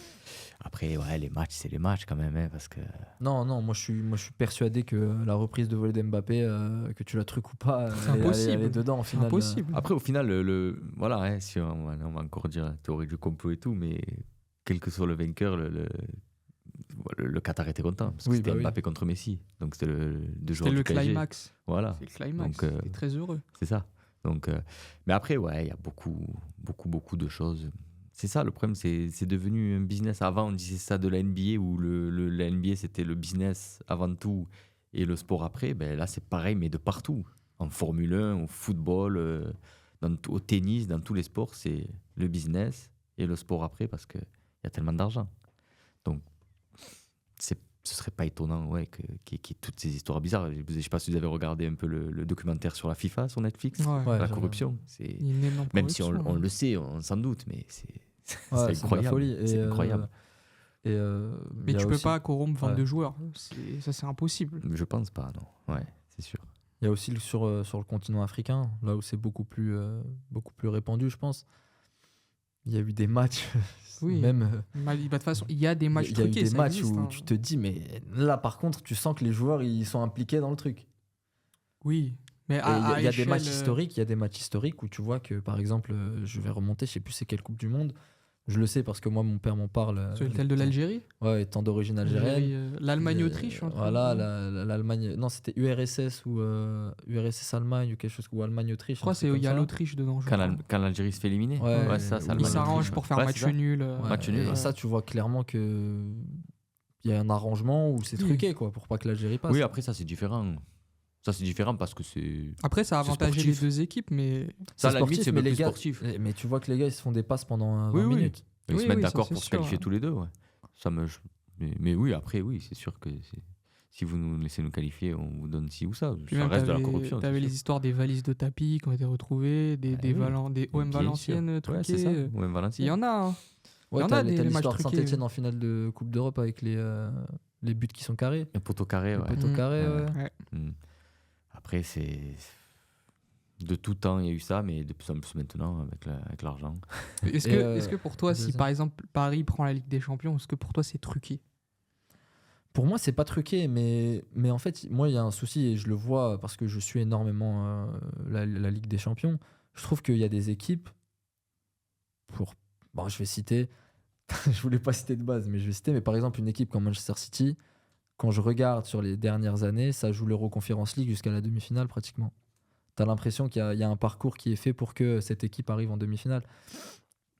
Après ouais, les matchs c'est les matchs quand même, hein, parce que Non, moi je suis persuadé que la reprise de volée d'Mbappé, que tu la truques ou pas, C'est elle impossible. est dedans en C'est finale. impossible. après au final voilà, hein, si on va encore dire théorie du complot et tout, mais quel que soit le vainqueur, le Qatar était content parce que Oui, c'était bah oui. Mbappé contre Messi, donc c'était le deux C'était joueurs le du PSG. climax. Voilà. C'est le climax. Donc, J'étais très heureux. C'est ça. Donc, mais après, ouais, il y a beaucoup de choses. C'est ça le problème, c'est devenu un business. Avant, on disait ça de la NBA, où la NBA c'était le business avant tout et le sport après. Ben, là, c'est pareil, mais de partout. En Formule 1, au football, au tennis, dans tous les sports, c'est le business et le sport après parce qu'il y a tellement d'argent. Donc, ce serait pas étonnant ouais, qu'il y ait toutes ces histoires bizarres. Je ne sais pas si vous avez regardé un peu le documentaire sur la FIFA, sur Netflix. Ouais. Ouais, La j'ai corruption, c'est Une énorme même si on corruption, le sait, on s'en doute, mais c'est Ouais, c'est de la incroyable. folie. Et, C'est incroyable. Et, Mais il y a tu peux aussi- pas corrompre 22 Ouais. joueurs. Ça, c'est impossible. Je pense pas, non. Ouais, c'est sûr. Il y a aussi sur le continent africain, là où c'est beaucoup plus répandu, je pense. Il y a eu des matchs, Oui. même. Bah, de toute façon, il y a des matchs Il y a eu truqués. des ça matchs existe, où hein. tu te dis, mais là par contre, tu sens que les joueurs ils sont impliqués dans le truc. Oui. Mais Et il y a des matchs historiques, il y a des matchs historiques où tu vois que par exemple, je vais remonter, je sais plus c'est quelle Coupe du Monde. Je le sais parce que moi mon père m'en parle. Sur celle de l'Algérie. Ouais, étant d'origine algérienne. L'Allemagne-Autriche. Voilà, l'Allemagne. Non, c'était URSS ou URSS Allemagne ou quelque chose ou Allemagne-Autriche. Je crois un truc qu'il y a comme ça. l'Autriche dedans. je crois. Quand l'Algérie se fait éliminer, Ouais, ça, ils Allemagne, Ils s'arrangent Autriche, pour faire ouais, match c'est ça. nul. Ouais, Match nul, et ouais. ça, tu vois clairement que il y a un arrangement où c'est truqué quoi, pour pas que l'Algérie passe. Oui, après ça c'est différent. Ça c'est différent parce que c'est Après, ça a C'est avantagé les sportif. deux équipes, mais ça à C'est la limite sportif, c'est mais le les plus gars, sportif. mais tu vois que les gars ils se font des passes pendant 20 Oui, oui. minutes. Ils Oui, se mettent oui, ça, d'accord c'est pour se sûr, qualifier ouais. tous les deux, ouais. Mais oui, après oui, c'est sûr que si vous nous laissez nous qualifier, on vous donne ci ou ça. Puis Ça même, reste de la corruption. T'avais c'est les sûr. histoires des valises de tapis qui ont été retrouvées, des oui. des OM Bien Valenciennes sûr. Ouais, c'est truquées. ça. Il Ou même y Valenciennes. en a. Hein. Ouais, Il y en t'as a des matchs l'histoire de truqués. Saint-Etienne en finale de Coupe d'Europe avec les buts qui sont carrés. Un poteau carré, Les ouais. poteaux carrés, Ouais. ouais. Ouais. Mm. Après, c'est. De tout temps, il y a eu ça, mais de plus en plus maintenant, avec l'argent. Est-ce Et, que pour toi, si deuxième. par exemple Paris prend la Ligue des Champions, est-ce que pour toi c'est truqué? Pour moi, c'est pas truqué, mais en fait, moi, il y a un souci et je le vois parce que je suis énormément la Ligue des Champions. Je trouve qu'il y a des équipes bon, je vais citer. Je voulais pas citer de base, mais je vais citer. Mais par exemple, une équipe comme Manchester City, quand je regarde sur les dernières années, ça joue l'Euro Conference League jusqu'à la demi-finale pratiquement. Tu as l'impression qu'il y a un parcours qui est fait pour que cette équipe arrive en demi-finale.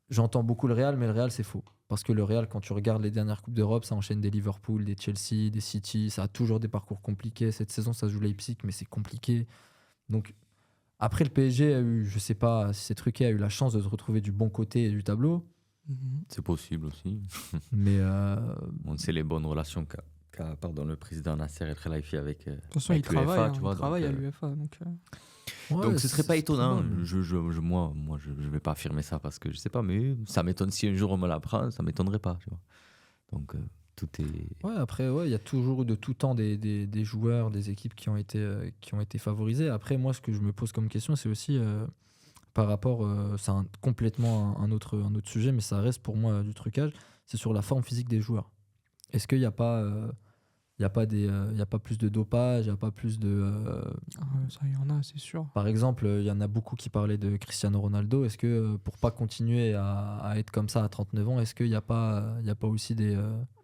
J'entends beaucoup le Real, mais le Real, c'est faux. Parce que le Real, quand tu regardes les dernières Coupes d'Europe, ça enchaîne des Liverpool, des Chelsea, des City. Ça a toujours des parcours compliqués. Cette saison, ça joue Leipzig, mais c'est compliqué. Donc, après, le PSG a eu, je sais pas si c'est truqué, a eu la chance de se retrouver du bon côté du tableau. C'est possible aussi. Mais On sait les bonnes relations qu'a le président Nasser El Khelaifi avec. De toute façon, il avec l'UEFA, travaille, tu vois, il travaille donc, à l'UEFA. Donc ce serait pas c'est étonnant. probable. Moi, je vais pas affirmer ça parce que je sais pas, mais ça m'étonne si un jour on me l'apprend, ça m'étonnerait pas. Tu vois. Donc tout est. Ouais, après, il y a toujours eu de tout temps des joueurs, des équipes qui ont été favorisées. Après, moi, ce que je me pose comme question, c'est aussi par rapport, c'est complètement un autre sujet, mais ça reste pour moi du trucage, c'est sur la forme physique des joueurs. Est-ce qu'il n'y a pas, il y a pas plus de dopage, il n'y a pas plus de... Ça, il y en a, c'est sûr. Par exemple, il y en a beaucoup qui parlaient de Cristiano Ronaldo. Est-ce que pour pas continuer à être comme ça à 39 ans, est-ce qu'il n'y a pas aussi des...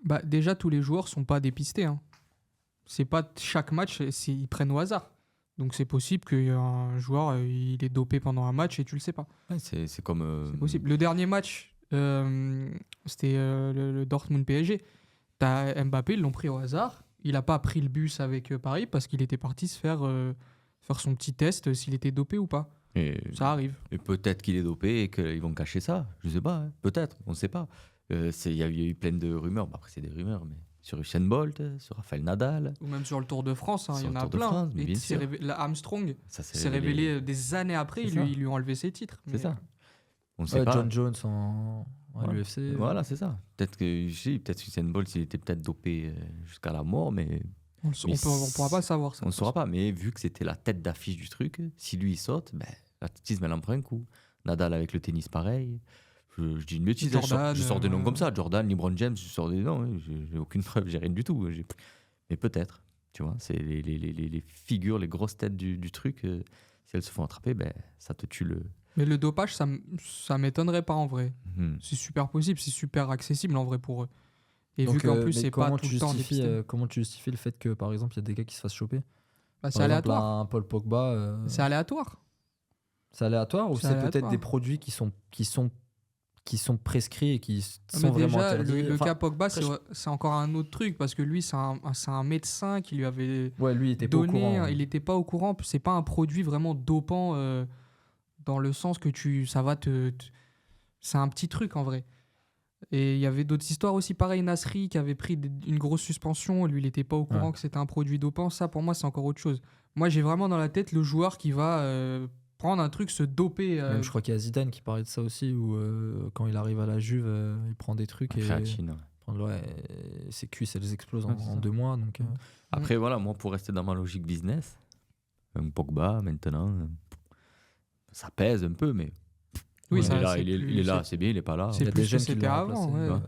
Bah, déjà, tous les joueurs sont pas dépistés. Hein. C'est pas chaque match, ils prennent au hasard. Donc c'est possible qu'un joueur il est dopé pendant un match et tu le sais pas. Ouais, c'est comme. C'est possible. Le dernier match, c'était le Dortmund PSG. T'as Mbappé, ils l'ont pris au hasard. Il a pas pris le bus avec Paris parce qu'il était parti se faire son petit test s'il était dopé ou pas. Ça arrive. Et peut-être qu'il est dopé et qu'ils vont cacher ça. Je sais pas. Hein. Peut-être. On ne sait pas. Il y a eu plein de rumeurs. Bah, après, c'est des rumeurs, mais sur Usain Bolt, sur Rafael Nadal. Ou même sur le Tour de France, hein, il Sur y en le a Tour de plein. France, mais Et bien sûr. Armstrong Ça s'est révélé des années après, C'est ça. ils lui ont enlevé ses titres. C'est Mais, ça. On ne sait Ouais, pas. John Jones à Voilà. l'UFC. Voilà, c'est ça. Peut-être que Usain Bolt, il était peut-être dopé jusqu'à la mort, mais on Mais pourra pas le savoir. Ça, on ne saura pas. Mais vu que c'était la tête d'affiche du truc, si lui il saute, ben, l'athlétisme elle en prend un coup. Nadal avec le tennis, pareil. Je dis une bêtise, Jordan, je sors des noms ouais. comme ça. Jordan, LeBron James, je sors des noms. Hein. J'ai aucune preuve, j'ai rien du tout. Mais peut-être, tu vois, c'est les figures, les grosses têtes du truc. Si elles se font attraper, ben, ça te tue le. Mais le dopage, ça m'étonnerait pas en vrai. Hmm. C'est super possible, c'est super accessible en vrai pour eux. Et Donc, vu qu'en plus, mais c'est pas comment tout tu le temps justifies, dépisté. comment tu justifies le fait que, par exemple, il y a des gars qui se fassent choper? Bah, c'est Par exemple, aléatoire. un Paul Pogba, C'est aléatoire. c'est aléatoire ou C'est c'est peut-être aléatoire. des produits qui sont prescrits et qui Ah, sont mais vraiment déjà, interdits? le Enfin, cas Pogba, après, c'est encore un autre truc parce que lui, c'est un médecin qui lui avait ouais, lui, il était pas au donné. courant. Il n'était pas au courant. C'est pas un produit vraiment dopant dans le sens que ça va c'est un petit truc en vrai. Et il y avait d'autres histoires aussi, pareil, Nasri qui avait pris une grosse suspension, lui il n'était pas au courant Ouais. que c'était un produit dopant, ça pour moi c'est encore autre chose. Moi j'ai vraiment dans la tête le joueur qui va prendre un truc, se doper. Même, je crois qu'il y a Zidane qui parlait de ça aussi, où quand il arrive à la Juve, il prend des trucs et Créatine, ouais. ouais, ses cuisses, elles explosent Ouais, c'est en ça. 2 mois. Donc, Après, voilà, moi, pour rester dans ma logique business, un Pogba, maintenant, ça pèse un peu, mais Oui, il ça, est là, c'est il est plus- là, c'est bien, il est pas là. c'est il y a plus des que jeunes qui c'était l'ont avant, remplacé. ouais.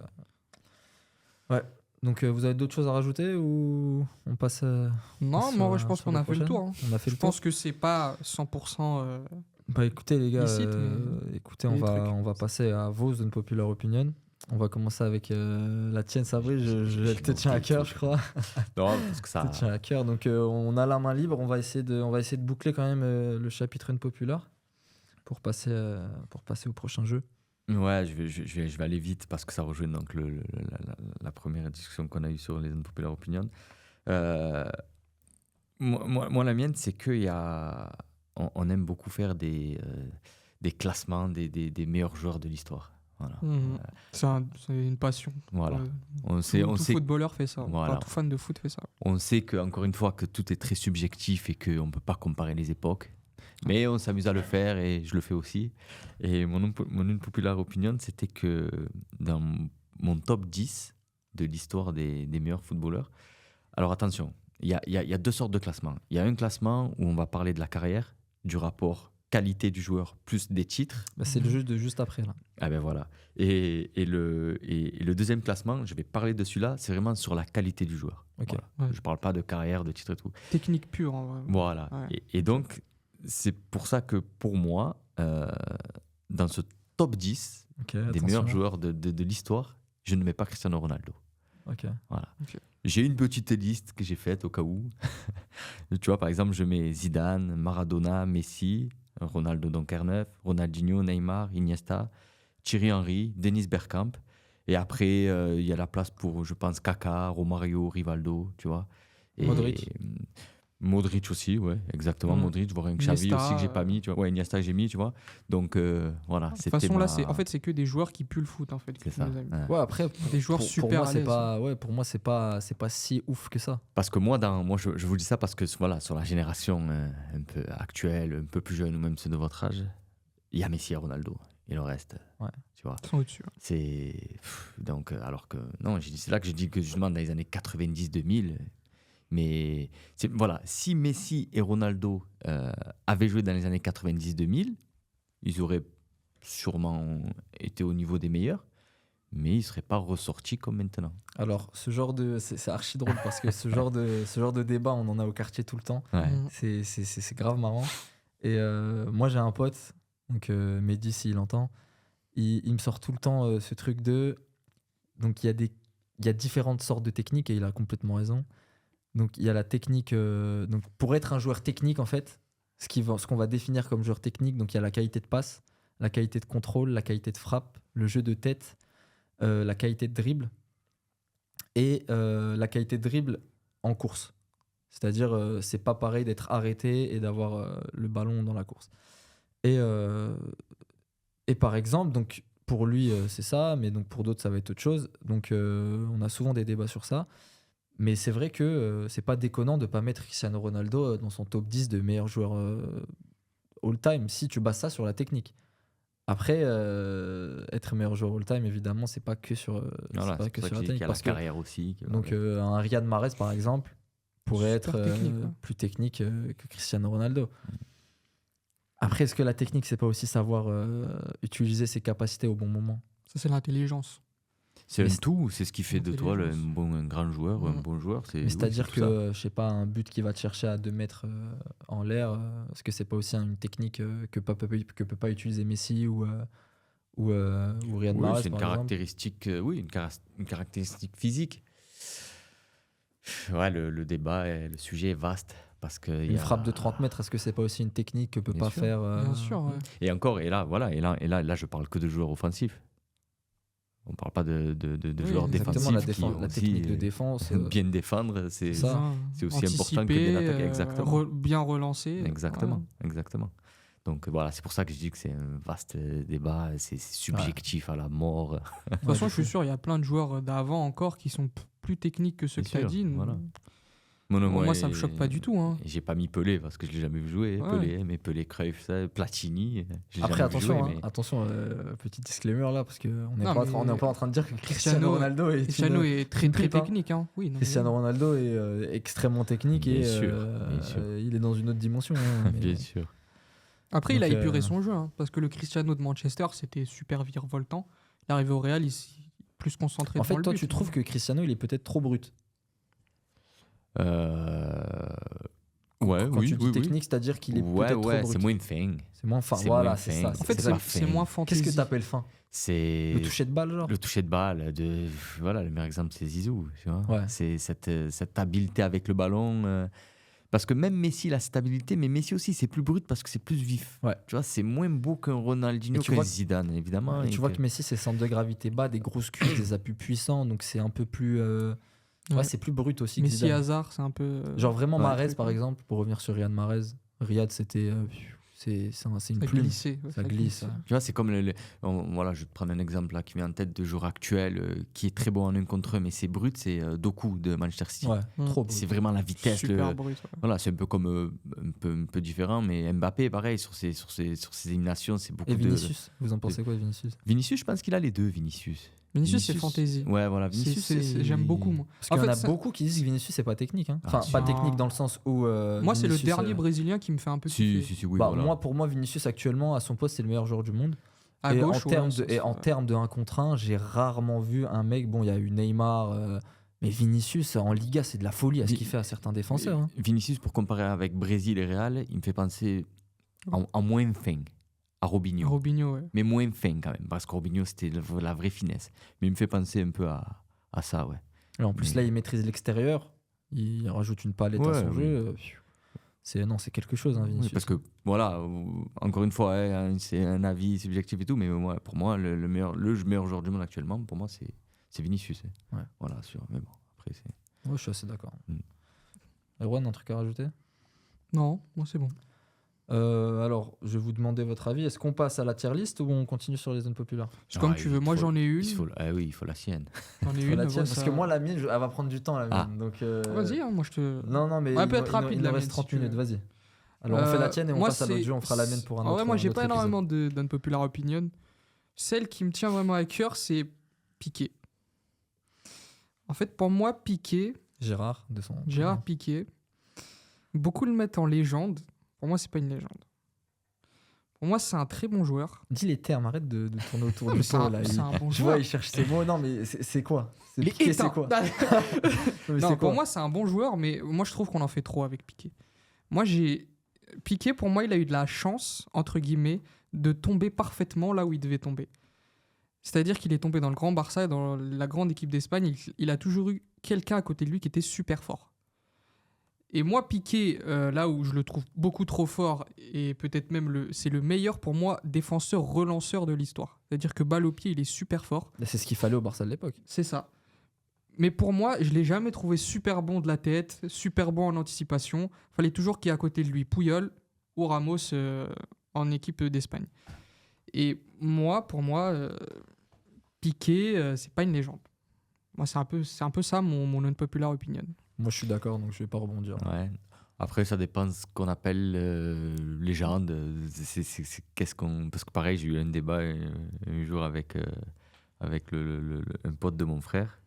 Ouais. Donc, vous avez d'autres choses à rajouter ou on passe Non, sur- moi je pense sur qu'on la a fait le prochaine tour. hein. On a fait Je le tour. pense que c'est pas 100%. Bah écoutez les gars, Licite, écoutez, il y on a des va, trucs. on va passer à vos unpopular opinion. On va commencer avec la tienne, Sabri. Elle te tient à cœur, je crois. Non, parce que ça. Elle te tient à cœur. Donc on a la main libre. On va essayer de boucler quand même le chapitre unpopular pour passer au prochain jeu. Ouais, je vais aller vite parce que ça rejoint donc la première discussion qu'on a eue sur les unpopular opinions. Moi, la mienne, c'est qu'on aime beaucoup faire des classements des meilleurs joueurs de l'histoire. Voilà. C'est une passion. Voilà. Ouais. On Tout sait, footballeur fait ça. Voilà. Enfin, tout fan de foot fait ça. on sait que, encore une fois, que tout est très subjectif et qu'on ne peut pas comparer les époques. Mais on s'amuse à le faire et je le fais aussi. Et mon unpopular opinion, c'était que dans mon top 10 de l'histoire des meilleurs footballeurs, alors attention, il y a deux sortes de classements. Il y a un classement où on va parler de la carrière, du rapport qualité du joueur plus des titres. Bah, c'est le jeu de juste après là. Ah ben voilà. Et le deuxième classement, je vais parler de celui-là, c'est vraiment sur la qualité du joueur. Ok. Voilà. Ouais. Je ne parle pas de carrière, de titre et tout. Technique pure. En vrai. Voilà. Ouais. Et donc, c'est pour ça que pour moi, dans ce top 10 Ok, des attention. meilleurs joueurs de l'histoire, je ne mets pas Cristiano Ronaldo. Ok. Voilà. Ok. J'ai une petite liste que j'ai faite au cas où. Tu vois, par exemple, je mets Zidane, Maradona, Messi, Ronaldo donc R9, Ronaldinho, Neymar, Iniesta, Thierry Henry, Dennis Bergkamp. Et après, il y a la place pour, je pense, Kaka, Romario, Rivaldo, tu vois. Et, Modric. Modric aussi, ouais, exactement. Mm. Modric, je vois un Xavi Iniesta, aussi que j'ai pas mis, tu vois. Ouais, Iniesta que j'ai mis, tu vois. Donc, voilà. De toute façon, là, c'est que des joueurs qui puent le foot, en fait. C'est que ça. tu nous as mis. Ouais. Ouais, après, Des joueurs pour super moi, à c'est l'aise. pas, ouais, pour moi, c'est pas si ouf que ça. Parce que moi, je vous dis ça parce que voilà, sur la génération un peu actuelle, un peu plus jeune ou même ceux de votre âge, il y a Messi et Ronaldo. Et le reste, Ouais. tu vois, Ils sont au-dessus. donc alors que non, c'est là que je dis que justement dans les années 90-2000, mais voilà, si Messi et Ronaldo avaient joué dans les années 90-2000, ils auraient sûrement été au niveau des meilleurs, mais ils seraient pas ressortis comme maintenant. Alors, c'est archi drôle parce que ce genre de débat, on en a au quartier tout le temps. Ouais. Mm. C'est grave marrant. Et moi, j'ai un pote, donc Mehdi, s'il entend, il me sort tout le temps ce truc de. Donc, il y a différentes sortes de techniques et il a complètement raison. Donc, il y a la technique. Donc, pour être un joueur technique, en fait, ce qu'on va définir comme joueur technique, donc il y a la qualité de passe, la qualité de contrôle, la qualité de frappe, le jeu de tête, la qualité de dribble et la qualité de dribble en course. C'est-à-dire, c'est pas pareil d'être arrêté et d'avoir le ballon dans la course. Et par exemple, donc, pour lui, c'est ça, mais donc pour d'autres, ça va être autre chose. Donc, on a souvent des débats sur ça. Mais c'est vrai que c'est pas déconnant de pas mettre Cristiano Ronaldo dans son top 10 de meilleurs joueurs all-time si tu bases ça sur la technique. Après, être meilleur joueur all-time, évidemment, c'est pas que sur, Voilà, c'est pas c'est que pour ça sur la qu'il y technique. a la Parce que, carrière aussi. donc, un Riyad Mahrez, par exemple, pourrait Super être technique, ouais. plus technique que Cristiano Ronaldo. Après, est-ce que la technique, c'est pas aussi savoir utiliser ses capacités au bon moment? Ça, c'est l'intelligence. C'est Mais un c'est- tout, c'est ce qui fait de toi L'intelligence. un grand joueur, un Ouais. bon joueur. Mais Oui, c'est-à-dire c'est que, tout ça. je sais pas, un but qui va te chercher à 2 mètres en l'air, est-ce que c'est pas aussi une technique que peut pas utiliser Messi ou Riyad Oui, Mahrez, c'est une par exemple? caractéristique, une caractéristique physique. Ouais, le débat, le sujet est vaste. Parce que il y Une a- frappe de 30 mètres, est-ce que c'est pas aussi une technique que peut Bien pas sûr. faire Bien sûr, ouais. Et encore, et là, voilà, là, je parle que de joueurs offensifs. On parle pas de Oui, joueurs Exactement, défensifs la qui technique de aussi défense. bien défendre, c'est ça. Ouais. c'est aussi important que Anticiper, bien attaquer, exactement. bien relancer. Exactement, Ouais. exactement. Donc voilà, c'est pour ça que je dis que c'est un vaste débat, c'est subjectif à la mort. De toute façon, je suis sûr, il y a plein de joueurs d'avant encore qui sont plus techniques que ceux Bien que tu as sûr, dit. voilà. Moi, ça me choque pas du tout. Hein. J'ai pas mis Pelé parce que je l'ai jamais vu jouer. Ouais. Pelé, mais Pelé, Cruyff, ça, Platini. je l'ai Après, jamais vu attention, jouer, hein, mais- attention, petit disclaimer là, parce qu'on n'est Non, pas, mais on n'est pas en train de dire que Cristiano Ronaldo est Cristiano une- est très une très pipe, hein. technique. Hein. Oui, non, mais- Cristiano Ronaldo est extrêmement technique et Bien sûr. il est dans une autre dimension. hein, mais- Bien sûr. Après, il a Donc, épuré son jeu, hein, parce que le Cristiano de Manchester, c'était super virevoltant. Il est arrivé au Real, il s'est plus concentré En devant fait, le toi, but. tu trouves que Cristiano, il est peut-être trop brut. Ouais, Quand oui, tu dis oui, oui. technique, c'est-à-dire qu'il est Ouais, peut-être ouais, trop c'est brut. moins fin. C'est moins fin. c'est Voilà, moins c'est fin. ça. En c'est fait, c'est pas c'est fin. moins Qu'est-ce fantaisie. que tu appelles fin? C'est Le toucher de balle, genre? le toucher de balle. Voilà, le meilleur exemple, c'est Zizou. Tu vois. Ouais. C'est cette habileté avec le ballon. Parce que même Messi, il a cette habileté, mais Messi aussi, c'est plus brut parce que c'est plus vif. Ouais. Tu vois, c'est moins beau qu'un Ronaldinho, Et tu qu'un vois- Zidane, évidemment. Et et tu vois que Messi, c'est centre de gravité bas, des grosses cuisses, des appuis puissants, donc c'est un peu plus. Ouais, Ouais. c'est plus brut aussi que Messi Zidane. Hazard, c'est un peu. Genre vraiment Ouais. Mahrez, par exemple, pour revenir sur Riyad Mahrez. Riyad, c'était. C'est une ça plume. glissait, ouais, Ça glisse. Ouais. Tu vois, c'est comme voilà, je vais te prendre un exemple là qui vient en tête de joueur actuel qui est très bon en 1 contre 1, mais c'est brut, c'est Doku de Manchester City. Ouais, Mm. trop brut. C'est vraiment la vitesse. Super brut. Ouais. Voilà, c'est un peu comme un peu différent, mais Mbappé, pareil, sur ses éliminations, c'est beaucoup Et de. Vinicius, vous en pensez quoi, Vinicius? Vinicius, je pense qu'il a les deux, Vinicius. Vinicius, c'est fantaisie. Ouais, voilà, Vinicius. J'aime beaucoup, moi. Parce En qu'il y en fait, a ça- beaucoup qui disent que Vinicius, c'est pas technique. Hein. Enfin, Ah, pas si. technique dans le sens où. Moi, c'est le Vinicius, dernier Brésilien qui me fait un peu Si, kiffer. si, oui, Bah, voilà. pour moi, Vinicius, actuellement, à son poste, c'est le meilleur joueur du monde. À et gauche, en ouais, termes ça, et en ouais. termes de 1 contre 1, j'ai rarement vu un mec. Bon, il y a eu Neymar, mais Vinicius en Liga, c'est de la folie à ce qu'il fait à certains défenseurs. Hein. Vinicius, pour comparer avec Brésil et Real, il me fait penser en moins fin à Robinho. Robinho, ouais. Mais moins fin quand même, parce que Robinho, c'était la vraie finesse. Mais il me fait penser un peu à ça, ouais. Et en plus, Mais- là, il maîtrise l'extérieur. Il rajoute une palette à Ouais, son oui. jeu. C'est quelque chose, hein, Oui, Vinicius. parce que, voilà, encore une fois, hein, c'est un avis subjectif et tout, mais moi, pour moi, le meilleur joueur du monde actuellement, pour moi, c'est Vinicius. Hein. Ouais. Voilà, sûr. Mais bon, après, c'est. Ouais, je suis assez d'accord. Mm. Erwan, un truc à rajouter? Non, moi, c'est bon. Alors, je vais vous demander votre avis. Est-ce qu'on passe à la tier list ou on continue sur les zones populaires? C'est comme tu veux. Moi, j'en ai une. Oui, il faut la sienne. J'en ai Faut une. la ouais, tienne, parce ça- que moi, la mienne, elle va prendre du temps, la Ah. mienne. Donc, Vas-y, hein, moi, je te. Non, non, mais Ouais, il, peut être il- rapide, il la nous reste mienne, 30 si tu minutes, veux. vas-y. Alors, on fait la tienne et on moi, passe à l'autre c'est- jeu, on fera la mienne pour un Ah autre. ouais, moi, j'ai un autre pas épisode. énormément d'unpopular opinion. Celle qui me tient vraiment à cœur, c'est Piqué. En fait, pour moi, Piqué, Gérard, de son. Gérard Piqué, beaucoup le mettent en légende. Pour moi, c'est pas une légende. Pour moi, c'est un très bon joueur. Dis les termes, arrête de tourner autour Mais du c'est pot un, là. c'est Il- un bon Je joueur. vois, il cherche ses mots. Non, mais c'est quoi? Il est Piqué, éteint. c'est quoi? Non, mais Non, c'est pour quoi moi, c'est un bon joueur, mais moi, je trouve qu'on en fait trop avec Piqué. Piqué, pour moi, il a eu de la chance, entre guillemets, de tomber parfaitement là où il devait tomber. C'est-à-dire qu'il est tombé dans le grand Barça, et dans la grande équipe d'Espagne. Il a toujours eu quelqu'un à côté de lui qui était super fort. Et moi, Piqué, là où je le trouve beaucoup trop fort, et peut-être même c'est le meilleur pour moi défenseur relanceur de l'histoire. C'est-à-dire que balle au pied, il est super fort. C'est ce qu'il fallait au Barça de l'époque. C'est ça. Mais pour moi, je l'ai jamais trouvé super bon de la tête, super bon en anticipation. Fallait toujours qu'il y ait à côté de lui Puyol ou Ramos en équipe d'Espagne. Et moi, pour moi, Piqué, c'est pas une légende. Moi, c'est un peu ça mon unpopular opinion. Moi, je suis d'accord, donc je vais pas rebondir. Ouais. Après, ça dépend de ce qu'on appelle légende. Qu'est-ce qu'on... Parce que pareil, j'ai eu un débat un jour avec un pote de mon frère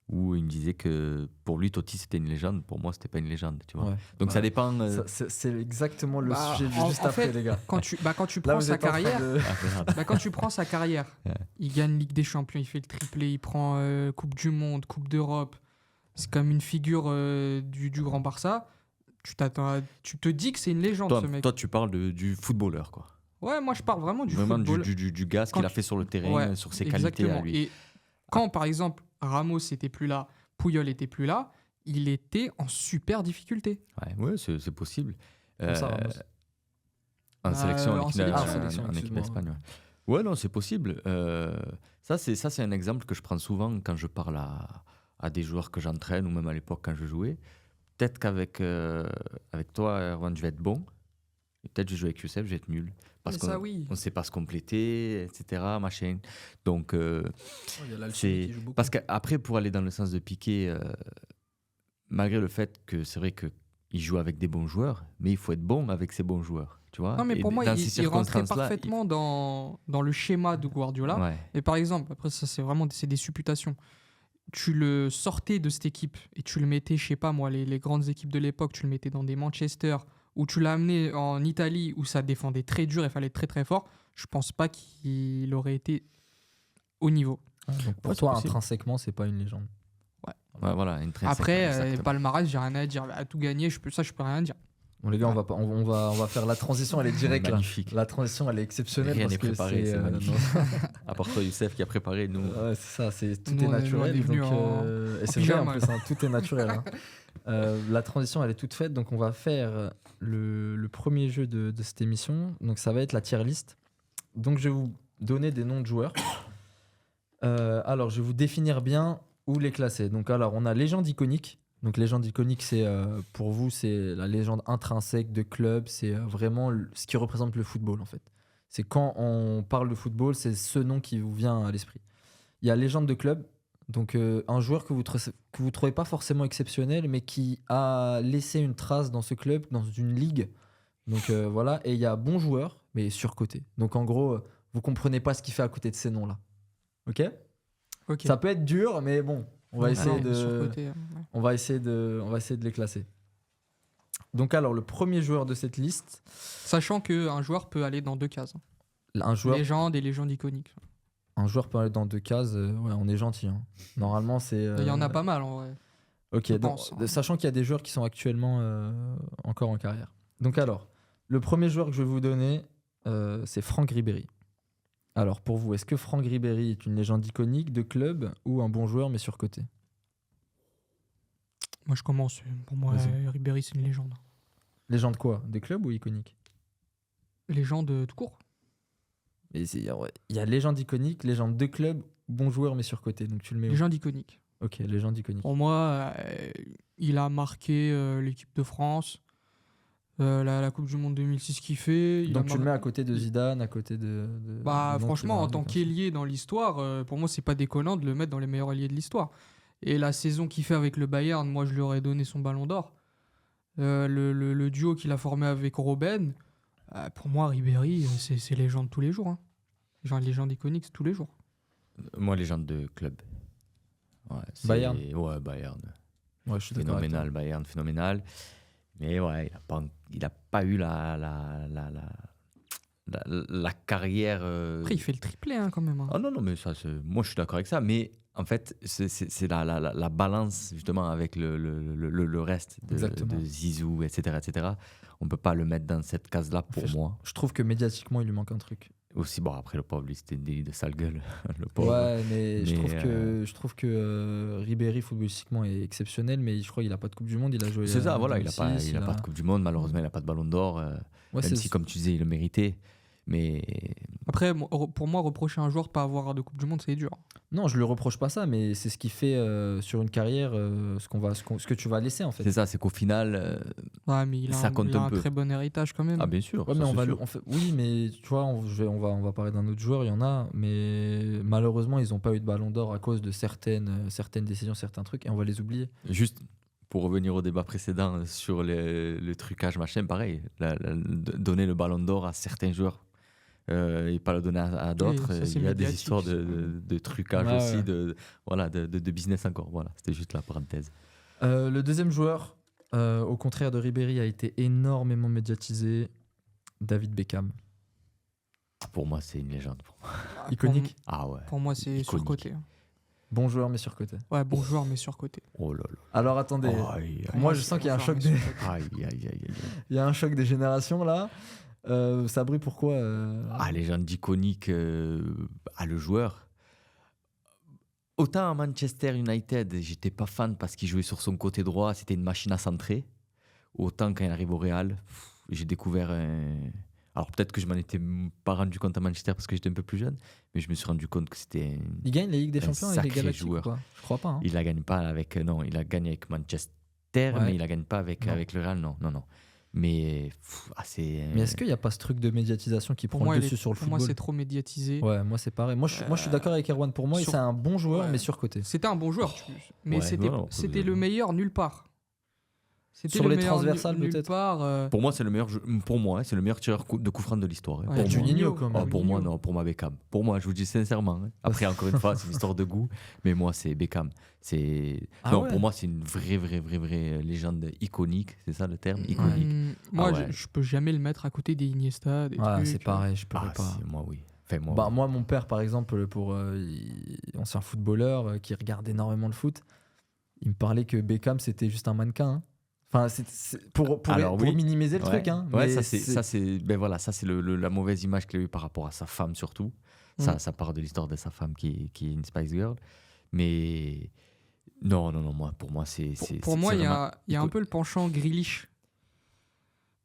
où il me disait que pour lui, Totti, c'était une légende. Pour moi, c'était pas une légende, tu vois. Ouais. Donc ça dépend... C'est exactement le sujet en juste après, fait, les gars. Quand tu Là, prends vous sa êtes en train carrière, de- quand tu prends sa carrière, Ouais. il gagne Ligue des Champions, il fait le triplé, il prend Coupe du Monde, Coupe d'Europe. C'est comme une figure du Grand Barça. Tu te dis que c'est une légende, ce mec. Toi, tu parles du footballeur, quoi. Ouais, moi je parle vraiment du Vraiment football. du gars, ce Quand qu'il a tu- fait sur le terrain, Ouais, sur ses qualités à exactement. lui. Et quand, par exemple, Ramos n'était plus là, Puyol n'était plus là, il était en super difficulté. Ouais, c'est possible. Comme ça, Ramos. En sélection, en sélection. en équipe Excuse-moi. d'Espagne. Ouais, non, c'est possible. Ça, c'est un exemple que je prends souvent quand je parle à des joueurs que j'entraîne ou même à l'époque quand je jouais. Peut-être qu'avec avec toi, Erwan, je vais être bon. Et peut-être que je joue avec Youssef, je vais être nul. Parce Mais qu'on ça, oui. ne sait pas se compléter, etc. Machin. Donc, Il y a l'Alchimie c'est qui joue beaucoup. parce qu'après, pour aller dans le sens de Piqué, malgré le fait que c'est vrai qu'il joue avec des bons joueurs, mais il faut être bon avec ces bons joueurs. Tu vois. Non, mais Et pour moi, dans ces il rentrait circonstances-là, parfaitement dans le schéma de Guardiola. Ouais. Et par exemple, après ça c'est des supputations. Tu le sortais de cette équipe et tu le mettais, je sais pas moi, les grandes équipes de l'époque, tu le mettais dans des Manchester, ou tu l'as amené en Italie où ça défendait très dur et fallait être très très fort, je pense pas qu'il aurait été au niveau. Donc pour Ouais, c'est toi, possible. intrinsèquement, c'est pas une légende. Ouais, voilà, intrinsèquement, Après, exactement. palmarès, j'ai rien à dire. À tout gagner, je peux rien dire. Bon, les gars, on va faire la transition, elle est directe là. Magnifique. La transition, elle est exceptionnelle. Rien parce n'est que préparé, c'est magnifique. non. À part toi, Youssef, qui a préparé, nous. Ouais, c'est ça, tout Nous, est on est naturel. venus donc, et en c'est vrai, en pyjama. plus, hein, tout est naturel. Hein. La transition, elle est toute faite. Donc, on va faire le premier jeu de cette émission. Donc, ça va être la tier list. Donc, je vais vous donner des noms de joueurs. Alors, je vais vous définir bien où les classer. Donc, alors, on a légende iconique. Donc, légende iconique, c'est pour vous, c'est la légende intrinsèque de club. C'est vraiment ce qui représente le football, en fait. C'est quand on parle de football, c'est ce nom qui vous vient à l'esprit. Il y a légende de club, donc un joueur que vous trouvez pas forcément exceptionnel, mais qui a laissé une trace dans ce club, dans une ligue. Donc voilà, et il y a bon joueur, mais surcoté. Donc en gros, vous comprenez pas ce qu'il fait à côté de ces noms-là. Ok. Ok. Ça peut être dur, mais bon, on va essayer Non, de, surcoté, ouais. on va essayer de les classer. Donc alors, le premier joueur de cette liste, Sachant qu'un joueur peut aller dans deux cases. un joueur Légende et légende iconique. peut aller dans deux cases. Ouais, on est gentil. Hein. Normalement, c'est. Il y en a pas mal en vrai. Ok, je donc, pense, hein. sachant qu'il y a des joueurs qui sont actuellement encore en carrière. Donc alors, le premier joueur que je vais vous donner, c'est Franck Ribéry. Alors pour vous, est-ce que Franck Ribéry est une légende iconique de club ou un bon joueur mais surcoté? Moi je commence. Pour moi, Vas-y. Ribéry c'est une légende. Légende quoi? De club ou iconique? Légende tout court. Et ouais, il y a légende iconique, légende de club, bon joueur mais surcoté. Donc tu le mets où? Légende iconique. Ok, légende iconique. Pour moi, il a marqué l'équipe de France, la Coupe du Monde 2006 qu'il fait. Il Donc a tu le mets mar- à côté de Zidane, à côté de Bah, de noms franchement, en qui tant marquent, qu'ailier dans l'histoire, pour moi, c'est pas déconnant de le mettre dans les meilleurs ailiers de l'histoire. Et la saison qu'il fait avec le Bayern, moi, je lui aurais donné son ballon d'or. Le duo qu'il a formé avec Robben, pour moi, Ribéry, c'est légende tous les jours. Hein. Genre, légende iconique, c'est tous les jours. Moi, légende de club. Ouais, Bayern. Ouais, Bayern. Ouais, je suis d'accord avec toi. Phénoménal, Bayern, phénoménal. Mais ouais, il a pas eu la carrière. Après, il fait le triplé hein, quand même. Hein. Ah non, mais ça, moi je suis d'accord avec ça. Mais en fait, c'est la balance justement avec le reste Exactement. de Zizou, etc., etc. On peut pas le mettre dans cette case-là pour fait, moi. Je trouve que médiatiquement, il lui manque un truc. Aussi, bon, après le pauvre, lui, c'était une délit de sale gueule. Le pauvre. Ouais, mais je Mais, trouve que Ribéry footballistiquement est exceptionnel, mais je crois qu'il a pas de Coupe du Monde. Il a joué. C'est ça, voilà, il a 2006, pas de Coupe du Monde, malheureusement, il a pas de Ballon d'Or. Ouais, Même c'est si, comme tu disais, il le méritait. Mais Après, pour moi, reprocher à un joueur de pas avoir de Coupe du Monde, c'est dur. Non, je lui reproche pas ça, mais c'est ce qui fait sur une carrière ce que tu vas laisser en fait. c'est ça, c'est qu'au final, Ouais, mais Ça compte il a un un peu. très bon héritage quand même. ah bien sûr. Ouais, ça, mais c'est sûr. oui, mais tu vois, on va parler d'un autre joueur, il y en a, mais malheureusement, ils n'ont pas eu de ballon d'or à cause de certaines décisions, certains trucs, et on va les oublier. Juste pour revenir au débat précédent sur le trucage, machin, pareil, donner le ballon d'or à certains joueurs et pas le donner à d'autres, ça, c'est il y a des médiatique, histoires ça. de trucage Ouais, aussi, ouais. de business encore. Voilà, c'était juste la parenthèse. Le deuxième joueur, au contraire de Ribéry, a été énormément médiatisé, David Beckham. Pour moi, c'est une légende. Pour moi. Iconique. Ah ouais. Pour moi, c'est Iconique. surcoté. Bon joueur, mais surcoté. Ouais, bon joueur, mais surcoté. Oh là là. Alors attendez, Aïe, aïe, moi je sens qu'il y a un choc des... aïe, aïe, aïe, aïe. il y a un choc des générations là. Sabri, pourquoi Ah, légende iconique à le joueur. Autant à Manchester United, j'étais pas fan parce qu'il jouait sur son côté droit, c'était une machine à centrer. Autant quand il arrive au Real, j'ai découvert Alors peut-être que je m'en étais pas rendu compte à Manchester parce que j'étais un peu plus jeune, mais je me suis rendu compte que c'était... Il gagne la Ligue des Un Champions avec les sacré Galactiques joueur. ou pas Je crois pas. Hein. Il la gagne pas avec... Non, il la gagne avec Manchester, Ouais. mais il la gagne pas avec, Non. avec le Real, non. Mais c'est... Mais est-ce qu'il n'y a pas ce truc de médiatisation qui Pour prend moi, le dessus sur le pour moi, football c'est trop médiatisé. Ouais, moi c'est pareil. Moi je suis d'accord avec Erwan. Pour moi, sur- c'est un bon joueur, Ouais. mais surcoté. C'était un bon joueur, mais Ouais, c'était voilà, c'était le meilleur nulle part. C'était Sur le les meilleur transversales, nulle peut-être part. Pour moi, c'est le meilleur, pour moi, c'est le meilleur tireur de coup franc de l'histoire. Ouais, Pour moi. Juninho, quand même. Oh, pour moi, non. Pour moi, Beckham. Pour moi, je vous dis sincèrement. Hein. Après, encore une fois, c'est une histoire de goût. Mais moi, c'est Beckham. Ah Non, ouais. pour moi, c'est une vraie légende iconique. C'est ça le terme iconique. Moi, Ah ouais. je peux jamais le mettre à côté des Iniesta, des Ouais, trucs. c'est pareil, je pourrais Ah, pas. si, moi, oui. Enfin, moi, Bah, oui. moi, mon père, par exemple, ancien footballeur qui regarde énormément le foot, il me parlait que Beckham, c'était juste un mannequin. Hein. Enfin, pour Alors, oui. minimiser le Ouais. truc. Hein, Ouais, mais ça, c'est ben voilà, ça, c'est la mauvaise image qu'il a eue par rapport à sa femme, surtout. Ça part de l'histoire de sa femme qui est une Spice Girl. Mais non, moi, pour moi, c'est. Pour moi, il y a un ico- peu le penchant Grealish.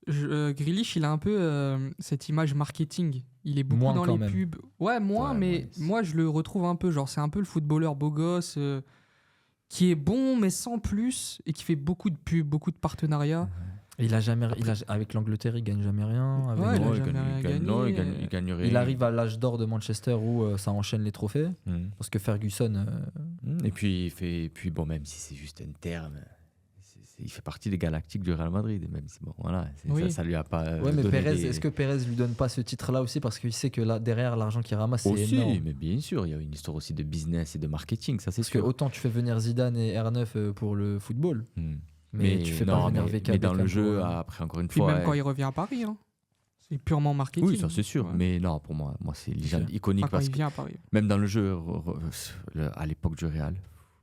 Grealish, il a un peu cette image marketing. Il est beaucoup Moins dans quand les même. pubs. Ouais, moins, Ouais, mais ouais, c'est- moi, je le retrouve un peu. Genre, c'est un peu le footballeur beau gosse qui est bon, mais sans plus, et qui fait beaucoup de pubs, beaucoup de partenariats. il a jamais, avec l'Angleterre, il gagne jamais rien. Avec- Ouais, il a Non, jamais rien gagné. non, il gagnerait. Il arrive à l'âge d'or de Manchester où ça enchaîne les trophées. Mhm. Parce que Ferguson, Et puis, bon, même si c'est juste un terme, il fait partie des Galactiques du Real Madrid. Même si, bon, voilà, Oui. ça lui a pas. ouais, mais donné Pérez, des- est-ce que Pérez lui donne pas ce titre-là aussi parce qu'il sait que là derrière l'argent qu'il ramasse c'est Aussi, énorme. mais bien sûr, il y a une histoire aussi de business et de marketing, ça c'est Parce que sûr. autant tu fais venir Zidane et R9 pour le football, Mhm. mais tu fais pas venir mais, VK. mais dans Beckham le jeu, pour, après, encore une Puis fois. même quand il revient à Paris, hein. C'est purement marketing. Oui, ça c'est sûr. Ouais. Mais non, pour moi c'est une légende iconique Enfin, quand parce il que vient à Paris. même dans le jeu, à l'époque du Real,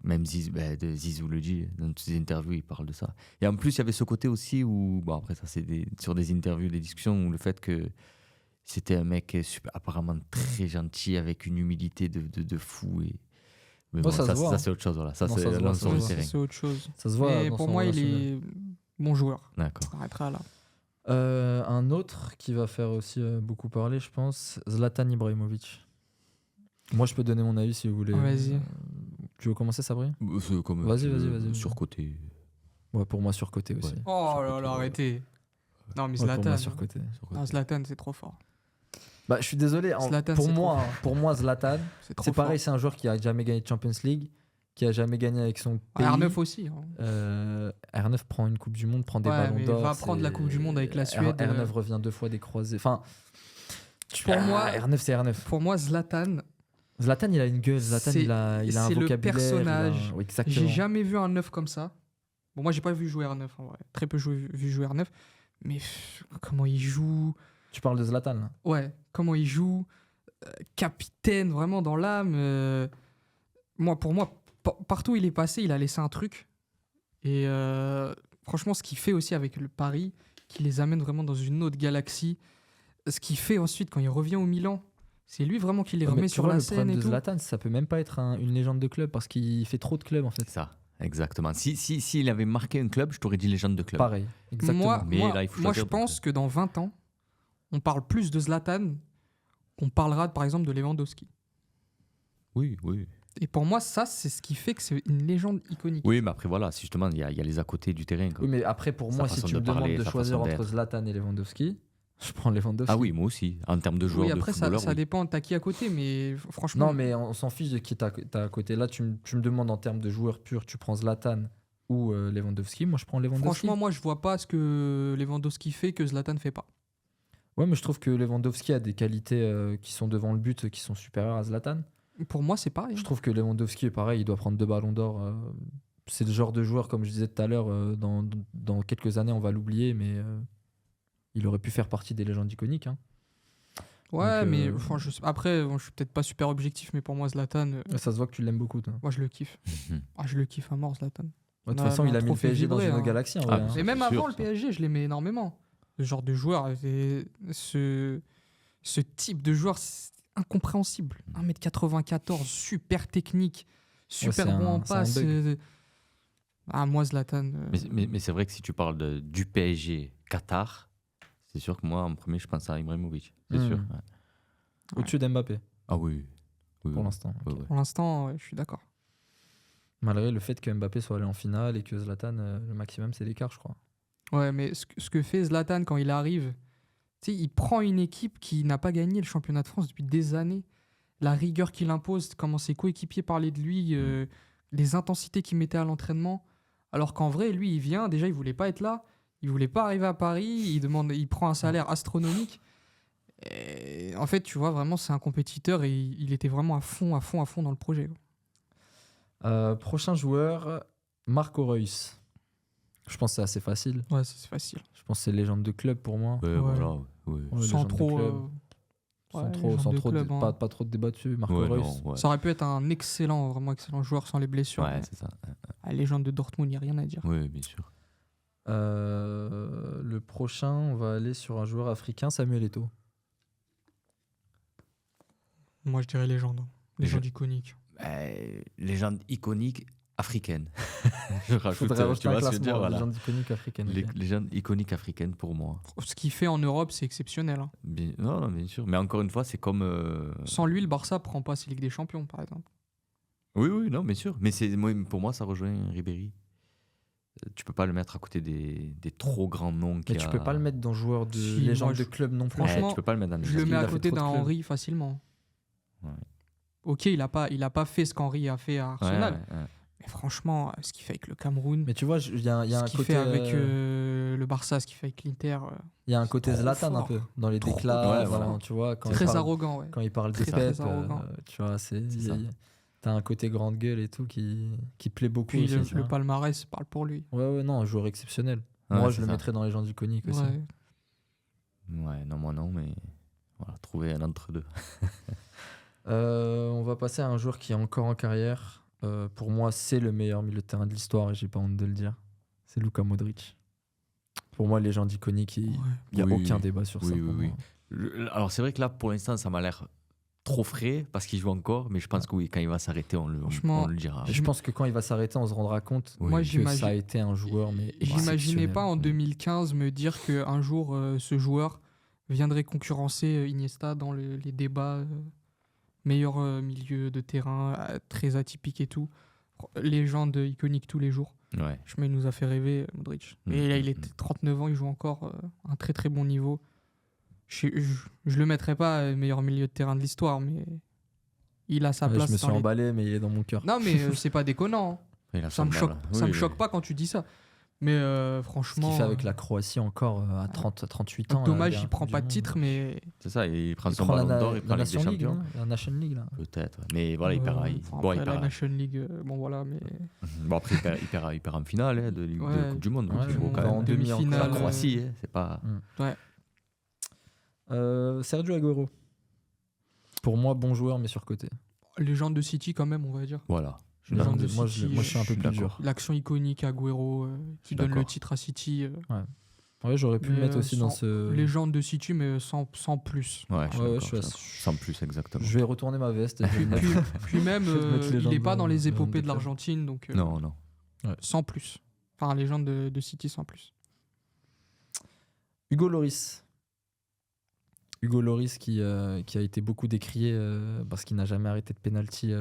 même de Zizou le dit, dans toutes ses interviews, il parle de ça. Et en plus, il y avait ce côté aussi où, bon, après, ça c'est sur des interviews, des discussions, où le fait que c'était un mec apparemment très gentil, avec une humilité de fou. Mais bon, ça se voit, ça hein. c'est autre chose. Voilà. Ça, Non, c'est ça se voit, là, ça sur se le voit. terrain. C'est autre chose. Ça se voit. Mais dans pour son moi, il relationnel. est bon joueur. D'accord. Ça arrêtera là. Un autre qui va faire aussi beaucoup parler, je pense, Zlatan Ibrahimovic. Moi, je peux donner mon avis si vous voulez. Vas-y. Tu veux commencer, Sabri? C'est comme Vas-y. surcoté. Ouais, pour moi, surcoté aussi. Ouais. Oh là là, arrêtez. Non, mais Ouais, pour Zlatan. moi, surcoté. Non, Zlatan, c'est trop fort. Bah, je suis désolé. Zlatan, pour c'est moi, Zlatan, C'est trop c'est fort. pareil. C'est un joueur qui a jamais gagné de Champions League, qui a jamais gagné avec son pays. R9 aussi. Hein. R9 prend une Coupe du Monde, prend des Ouais, ballons mais d'or. va prendre la Coupe du Monde avec la Suède. R9 revient 2 fois des croisés. Enfin, Pour moi- R9 c'est R9. Pour moi, Zlatan, Zlatan il a une gueule. Zlatan C'est- il a un c'est le vocabulaire. personnage. Oui, exactement. j'ai jamais vu un 9 comme ça. Bon, moi, j'ai pas vu jouer R9 en vrai. Très peu vu jouer R9. Mais comment il joue. Tu parles de Zlatan là. Ouais, comment il joue. Capitaine, vraiment dans l'âme. Pour moi, partout où il est passé, il a laissé un truc. Et franchement, ce qu'il fait aussi avec le Paris, qui les amène vraiment dans une autre galaxie. Ce qu'il fait ensuite quand il revient au Milan, c'est lui vraiment qui les Ouais, mais remet tu sur vois, la le scène problème et de tout. Zlatan, ça peut même pas être une légende de club parce qu'il fait trop de clubs en fait. Ça, exactement. S'il avait marqué un club, je t'aurais dit légende de club. Pareil, exactement. Moi, Mais moi, là, il faut moi, je choisir, pense donc. que dans 20 ans, on parle plus de Zlatan qu'on parlera par exemple de Lewandowski. Oui, oui. Et pour moi, ça, c'est ce qui fait que c'est une légende iconique. Oui, mais après, voilà, c'est justement, il y a les à côté du terrain. Quoi. Oui, mais après, pour Sa moi, si façon tu de me demandes parler, de sa choisir façon entre d'être. Zlatan et Lewandowski, je prends Lewandowski. Ah oui, moi aussi. En termes de joueur, Oui, de après, footballeur, ça oui. dépend, t'as qui à côté, mais franchement. Non, mais on s'en fiche de qui t'as à côté. Là, tu me demandes en termes de joueur pur, tu prends Zlatan ou Lewandowski. Moi, je prends Lewandowski. Franchement, moi, je vois pas ce que Lewandowski fait que Zlatan ne fait pas. Ouais, mais je trouve que Lewandowski a des qualités qui sont devant le but, qui sont supérieures à Zlatan. Pour moi, c'est pareil. Je trouve que Lewandowski est pareil, il doit prendre 2 ballons d'or. C'est le genre de joueur, comme je disais tout à l'heure, dans quelques années, on va l'oublier, mais il aurait pu faire partie des légendes iconiques. Hein. Ouais, Donc, mais après, je suis peut-être pas super objectif, mais pour moi, Zlatan, Ça se voit que tu l'aimes beaucoup, toi. moi, je le kiffe. Je le kiffe à mort, Zlatan. De toute On a- façon, on a il a mis trop le fait PSG dans vibrer, une autre hein. galaxie. En Ah, vrai, hein. mais Et même c'est sûr, avant le ça. PSG, je l'aimais énormément. Ce genre de joueur, ce type de joueur, c'est incompréhensible. 1m94, super technique, super c'est bon un- en c'est un passe. bug. Ah, moi, Zlatan. Mais c'est vrai que si tu parles du PSG Qatar, c'est sûr que moi, en premier, je pense à Ibrahimovic. C'est Hmm. sûr. Ouais. Au-dessus d'Mbappé, Ah oui. Oui, pour oui. l'instant. Oui, Ok. oui. Pour l'instant, ouais, je suis d'accord. Malgré le fait que Mbappé soit allé en finale et que Zlatan, le maximum, c'est l'écart, je crois. Ouais, mais ce que fait Zlatan quand il arrive, tu sais, il prend une équipe qui n'a pas gagné le championnat de France depuis des années. La rigueur qu'il impose, comment ses coéquipiers parlaient de lui, les intensités qu'il mettait à l'entraînement. Alors qu'en vrai, lui, il vient, déjà, il voulait pas être là. Il voulait pas arriver à Paris. Il prend un salaire astronomique. Et en fait, tu vois, vraiment, c'est un compétiteur et il était vraiment à fond dans le projet. Prochain joueur, Marco Reus. Je pense que c'est assez facile. Ouais, c'est facile. Je pense que c'est légende de club pour moi. Ouais, Ouais. voilà. Ouais. Ouais, Sans légende de trop. club. Ouais, Sans trop, légende sans de trop club, hein. pas trop de débat dessus. Marco Ouais, Reus. non, ouais. Ça aurait pu être un excellent, vraiment excellent joueur sans les blessures. Ouais, mais c'est ça. à la légende de Dortmund, il n'y a rien à dire. Oui, bien sûr. Le prochain, on va aller sur un joueur africain, Samuel Eto'o. Moi, je dirais légende. Légende iconique. Légende iconique africaine. Je rajoute, Faudrait tu rajouter un vois ce que je veux classement, dire, voilà. légende iconique africaine. ok. Légende iconique africaine pour moi. Ce qu'il fait en Europe, c'est exceptionnel. Hein. Non, non, bien sûr. Mais encore une fois, c'est comme. Sans lui, le Barça prend pas ses Ligue des Champions, par exemple. Oui, oui, non, bien sûr. Mais pour moi, ça rejoint Ribéry. Tu peux pas le mettre à côté des trop grands noms. Mais tu peux pas le mettre dans joueur de Si, légende moi, de club non plus. franchement, Tu peux pas le mettre dans les Je le légende. mets il à a fait côté trop de d'un clubs. Henry facilement. Ouais. Ok, il a pas fait ce qu'Henry a fait à Arsenal. Ouais. Mais franchement, ce qu'il fait avec le Cameroun, Mais tu vois, il y a ce un qu'il côté, fait avec le Barça, ce qu'il fait avec l'Inter, il y a un côté trop Zlatan un fort. peu dans les Trop déclats, fort. Ouais, dans- voilà. tu vois, quand il très parle, arrogant. Ouais. quand il parle de Très, Pep, très arrogant. tu vois, ça. t'as un côté grande gueule et tout qui plaît beaucoup Puis aussi. tu le vois. palmarès parle pour lui. Ouais, non, un joueur exceptionnel. Ouais, Moi, c'est je le ça. mettrais dans les gens iconiques aussi. Ouais. Ouais, non, moi non, mais voilà, trouver un entre-deux. On va passer à un joueur qui est encore en carrière. Pour moi, c'est le meilleur milieu de terrain de l'histoire et j'ai pas honte de le dire. C'est Luka Modric. Pour moi, légende iconique, il n'y a Oui, aucun débat sur ça. oui, pour oui, moi. Alors c'est vrai que là, pour l'instant, ça m'a l'air trop frais parce qu'il joue encore, mais je pense que oui, quand il va s'arrêter, on Franchement, le dira. Et je pense que quand il va s'arrêter, on se rendra compte Oui. Moi, que j'imagine- ça a été un joueur. Mais J'imaginais exceptionnel. pas en 2015 me dire qu'un jour, ce joueur viendrait concurrencer Iniesta dans les débats meilleur milieu de terrain, très atypique et tout. Légende iconique tous les jours. Ouais. Je il nous a fait rêver, Modric. Et là, il est 39 ans, il joue encore à un très très bon niveau. Je le mettrai pas meilleur milieu de terrain de l'histoire, mais il a sa Ouais, place je me suis dans les- emballé, mais il est dans mon cœur. Non, mais c'est pas déconnant. Hein. Il a Ça me son choque, mal. ça Oui, me choque oui. pas quand tu dis ça. Mais Ce franchement, qu'il fait avec la Croatie encore à 38 ans. dommage, là, il prend du pas de monde. titre, mais C'est ça, il prend Il son prend ballon la, d'or, il prend la la Ligue des Nation League, Champions. non la Nation League là. Peut-être, ouais. Mais voilà, il perd. enfin, Bon, après, il la perd. Nation League, bon voilà, mais Bon, après, il perd en finale de Ouais. Coupe du Monde. Ouais, donc c'est beau on quand va en même. demi demi-finale, encore. La Croatie, hein, c'est pas. Sergio Aguero. Pour moi, bon joueur, mais surcoté. légende de City quand même, on va dire. Voilà. Je suis Les gens d'accord. de Moi, City, je suis un peu je suis plus d'accord. dur. L'action iconique Agüero qui suis donne le d'accord. titre à City. Ouais, j'aurais pu le Mais, mettre aussi dans ce. Légende de City, mais sans plus. Ouais, je suis Ouais, d'accord, je suis d'accord. Sans plus, exactement. Je vais retourner ma veste. Et je vais le Puis, mettre. puis même, Je vais te mettre il légende n'est pas de- dans les légende épopées de de club. l'Argentine, donc Non, non. sans plus. Enfin, légende de City sans plus. Hugo Lloris. Hugo Lloris qui a été beaucoup décrié parce qu'il n'a jamais arrêté de penalty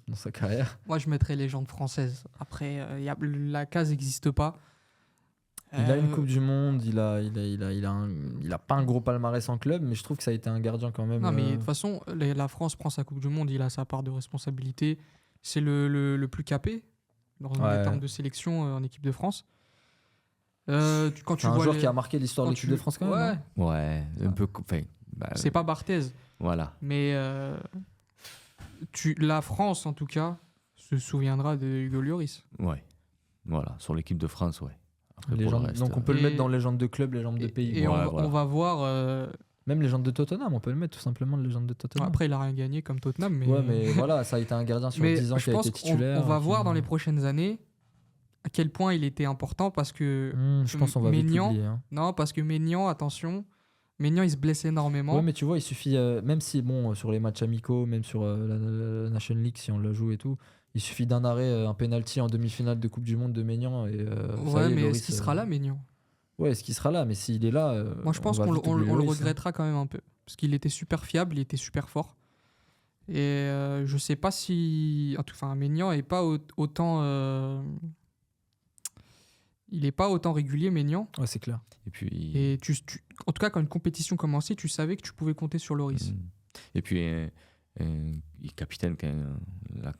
dans sa carrière. Moi, je mettrais légende française. Après, la case n'existe pas. Il a une Coupe du Monde, il a pas un gros palmarès en club, mais je trouve que ça a été un gardien quand même. Non, mais de toute façon, la France prend sa Coupe du Monde, il a sa part de responsabilité. C'est le plus capé dans les termes de sélection en équipe de France. Quand tu un vois joueur qui a marqué l'histoire de l'équipe de France quand même. Ouais, Ouais, un peu. c'est pas Barthez, Voilà. mais la France, en tout cas, se souviendra de Hugo Lloris. Ouais. Voilà, sur l'équipe de France, ouais. Après, pour Légende- le reste, donc on peut le Et- mettre dans légende de club, légende de pays. Et Ouais, on voilà. va voir. Même légende de Tottenham, on peut le mettre tout simplement de légende de Tottenham. Après, il a rien gagné comme Tottenham, mais. Ouais, mais voilà, ça a été un gardien sur Mais 10 ans je qui a pense été qu'on titulaire. on va qui- voir dans les prochaines années à quel point il était important parce que. Je pense qu'on va vite Maignan, l'oublier. Hein. Non, parce que Maignan, attention, Maignan, il se blesse énormément. Ouais, mais tu vois, il suffit, même si, bon, sur les matchs amicaux, même sur la Nation League, si on la joue et tout, il suffit d'un arrêt, un penalty en demi-finale de Coupe du Monde de Maignan. Et, ça Ouais, y est, mais Lloris, est-ce qu'il sera là, Maignan? Ouais, est-ce qu'il sera là? Mais s'il est là. Moi, je pense on va qu'on vite on oublier le Lloris, hein. regrettera quand même un peu. Parce qu'il était super fiable, il était super fort. Et je sais pas si. Enfin, Maignan est pas autant. Il est pas autant régulier, Maignan. Ouais, c'est clair. Et puis. Et en tout cas, quand une compétition commençait, tu savais que tu pouvais compter sur Lloris. Et puis, il est capitaine quand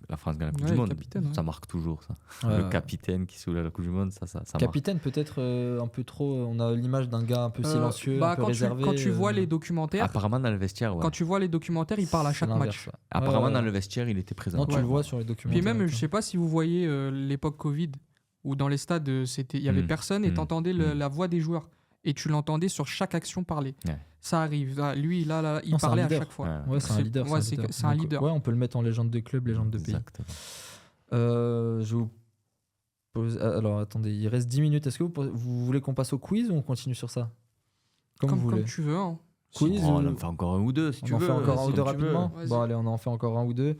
la France gagne la Coupe Ouais, du Monde. capitaine, ouais. Ça marque toujours, ça. Ouais, Le ouais. capitaine qui soulève la Coupe du Monde, ça marque. Capitaine, peut-être un peu trop. On a l'image d'un gars un peu silencieux, un peu quand réservé. quand tu vois les documentaires, Apparemment, dans le vestiaire, ouais. quand tu vois les documentaires, il parle à c'est chaque l'inverse, match. ouais. Apparemment, Ouais, dans ouais. le vestiaire, il était présent. Non, tu Ouais. le vois sur les documentaires. Puis même, et je tout. sais pas si vous voyez l'époque Covid, où dans les stades, il y avait personne et t'entendais la voix des joueurs. Et tu l'entendais sur chaque action parler. Ouais. Ça arrive. Ah, lui, là, il Non, c'est un parlait à leader. chaque fois. Ouais. Ouais, c'est un leader. Ouais, c'est c'est un Donc, leader. Ouais, on peut le mettre en légende de club, légende de pays. Exactement. Je vous pose. Alors attendez, il reste 10 minutes. Est-ce que vous voulez qu'on passe au quiz ou on continue sur ça? Comme vous voulez. Comme tu veux. Hein. Quiz Oh, on ou- en fait encore un ou deux, si On tu en veux. fait encore un ou si deux tu veux. rapidement. Vas-y. Bon, allez, on en fait encore un ou deux.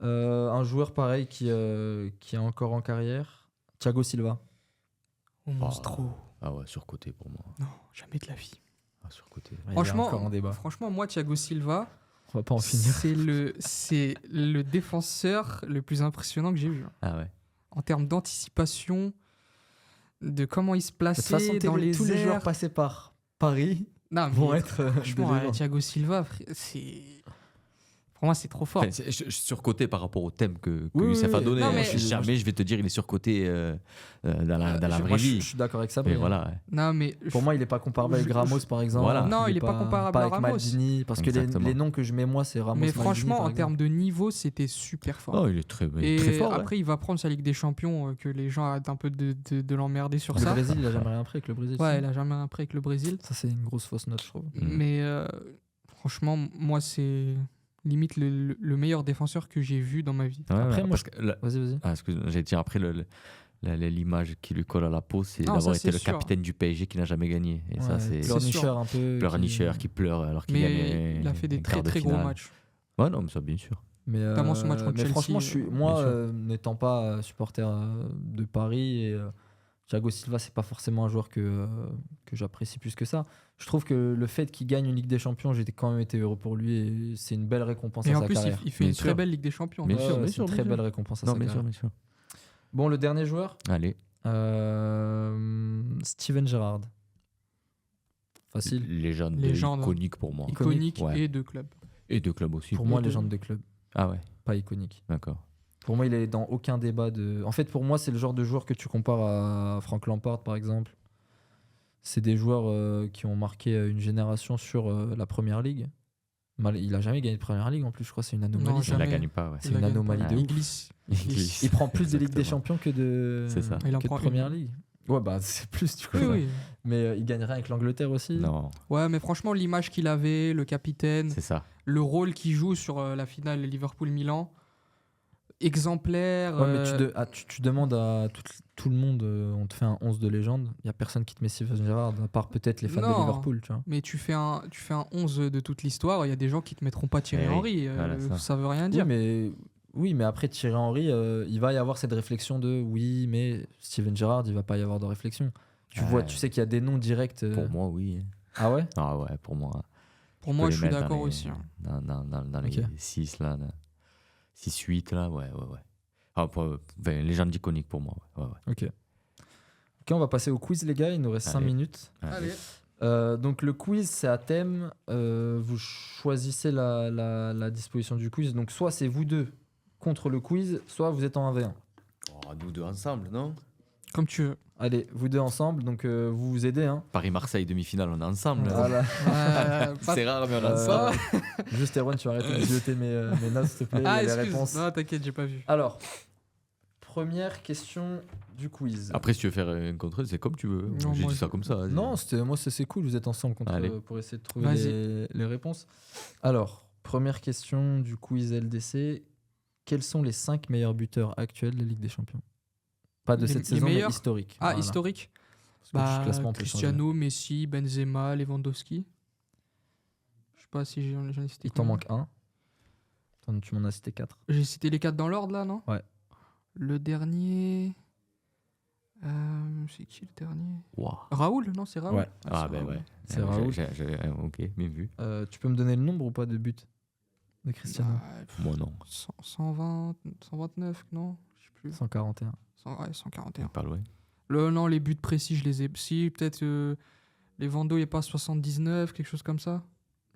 Un joueur pareil qui est encore en carrière. Thiago Silva. Oh, monstro. Ah ouais, surcoté pour moi. Non, jamais de la vie. Ah, surcoté. Il y a encore un Franchement, débat. franchement, moi, Thiago Silva, On va pas en finir. c'est le défenseur le plus impressionnant que j'ai vu. Ah ouais. En termes d'anticipation, de comment il se De toute façon, plaçait dans les tous les airs. joueurs passés par Paris Non, mais vont être. franchement, des légendes. Thiago Silva, c'est... Pour moi, c'est trop fort. Enfin, je suis surcoté par rapport au thème que Oui, Youssef oui, a oui. donné. Non, hein. mais- Jamais je vais te dire il est surcoté dans la Moi, vraie je vie. suis d'accord avec ça. Mais mais voilà. Ouais. Non, mais Pour moi, il est pas comparable avec Ramos, par exemple. Voilà. Non, il est pas comparable à avec Ramos. Maldini, parce que Exactement. les noms que je mets moi, c'est Ramos. mais Maldini, franchement, par en exemple. termes de niveau, c'était super fort. Oh, il est très Et fort. après, il va prendre sa Ligue des Champions, que les gens arrêtent un peu de l'emmerder sur Le ça. Brésil, il a jamais rien pris avec le Brésil. Ouais, si. il a jamais rien pris avec le Brésil. Ça, c'est une grosse fausse note, je trouve. Mais franchement, moi, c'est limite le meilleur défenseur que j'ai vu dans ma vie. Ouais, Après, ouais, moi, parce que la- Vas-y. Ah, excuse-moi, j'allais dire après l'image qui lui colle à la peau, c'est Non, d'avoir ça, été c'est le sûr. capitaine du PSG qui n'a jamais gagné. Et ça, c'est sûr. un peu. pleurnicheur qui pleure alors qu'il gagne. Mais il a fait des un très quart de très gros finale. matchs. Ouais, non, mais ça, bien sûr. Mais, Notamment son match contre mais Chelsea, franchement, moi, bien sûr. n'étant pas supporter de Paris, et Thiago Silva, c'est pas forcément un joueur que j'apprécie plus que ça. Je trouve que le fait qu'il gagne une Ligue des Champions, j'ai quand même été heureux pour lui et c'est une belle récompense Et à en sa plus, carrière. il fait Bien une sûr. très belle Ligue des Champions. Bien Ouais, sûr, ouais, bien c'est sûr, une bien très sûr. belle récompense à Non, sa bien sûr, carrière. bien sûr. Bon, le dernier joueur, Allez. Steven Gerrard. Facile. Légende Légende. iconique pour moi. Iconique Ouais. et de club. Et de club aussi. Pour moi, de- légende de club, Ah ouais, pas iconique. d'accord. Pour moi, il est dans aucun débat de. En fait, pour moi, c'est le genre de joueur que tu compares à Frank Lampard, par exemple. C'est des joueurs qui ont marqué une génération sur la Première Ligue. Il a jamais gagné de Première Ligue en plus, je crois. C'est une anomalie. Non, ça. Il la jamais. gagne pas, ouais. C'est Il une la gagne anomalie pas. de Il ouf. glisse. Il prend plus de Ligue des Exactement. Champions que de, C'est ça. Il en que de prend Première une. Ligue. Ouais, bah c'est plus du coup. Oui, oui. Mais il gagne rien avec l'Angleterre aussi. Non, Ouais, mais franchement, l'image qu'il avait, le capitaine, c'est ça. le rôle qu'il joue sur la finale Liverpool-Milan, exemplaire. Ouais, mais tu demandes à tout le monde, on te fait un 11 de légende. Il n'y a personne qui te met Steven Gerrard, à part peut-être les fans de Non. Liverpool. Tu vois. Mais tu fais un 11 de toute l'histoire, il y a des gens qui te mettront pas Thierry Eh oui, Henry. voilà, ça. Ça veut rien dire. Oui, mais après Thierry Henry, il va y avoir cette réflexion de oui, mais Steven Gerrard, il va pas y avoir de réflexion. Tu Ouais. vois, tu sais qu'il y a des noms directs. Pour moi, oui. Ah ouais. Ah ouais, pour moi. Pour moi, je suis d'accord aussi. Hein. Dans les Ok. 6, là. 6-8, là, ouais. Ah, légende iconique pour moi. Ouais. Ok. Ok, on va passer au quiz, les gars. Il nous reste 5 Allez. minutes. Allez. Donc le quiz, c'est à thème. Vous choisissez la disposition du quiz. Donc soit c'est vous deux contre le quiz, soit vous êtes en 1v1. Oh, nous deux ensemble, non? Comme tu veux. Allez, vous deux ensemble, donc vous vous aidez. Hein. Paris-Marseille, demi-finale, on est ensemble. Voilà. C'est rare, mais on est Euh, ensemble. Juste Erwan, tu vas arrêter de zioter mes notes, s'il te plaît. Ah, Il y a les excuse. réponses. Non, t'inquiète, j'ai pas vu. Alors, première question du quiz. Après, si tu veux faire un contrôle, c'est comme tu veux. Non, J'ai moi, dit ça je- comme ça. vas-y. Non, moi c'est cool, vous êtes ensemble Allez. pour essayer de trouver Vas-y. les réponses. Alors, première question du quiz LDC. Quels sont les 5 meilleurs buteurs actuels de Ligue des Champions? Pas de Les- cette les saison, mais meilleurs historique. Ah, Voilà. historique. Parce que le classement peut changer. Cristiano, Messi, Benzema, Lewandowski. Je sais pas si j'en ai cité. Il t'en combien. manque un. Attends, tu m'en as cité 4. J'ai cité les 4 dans l'ordre là, non? Ouais. Le dernier. C'est qui le dernier? Waouh. Raoul? Non, c'est Raoul. Ouais. Ah, c'est ben Raoul. ouais. C'est Raoul. Ok, bien vu. Tu peux me donner le nombre ou pas de buts de Cristiano? Bah, Moi, non. 120, 129, non? Je sais plus. 141. 141. Pas loin. Non, les buts précis, je les ai. Si, peut-être les Vando, il n'y a pas 79, quelque chose comme ça.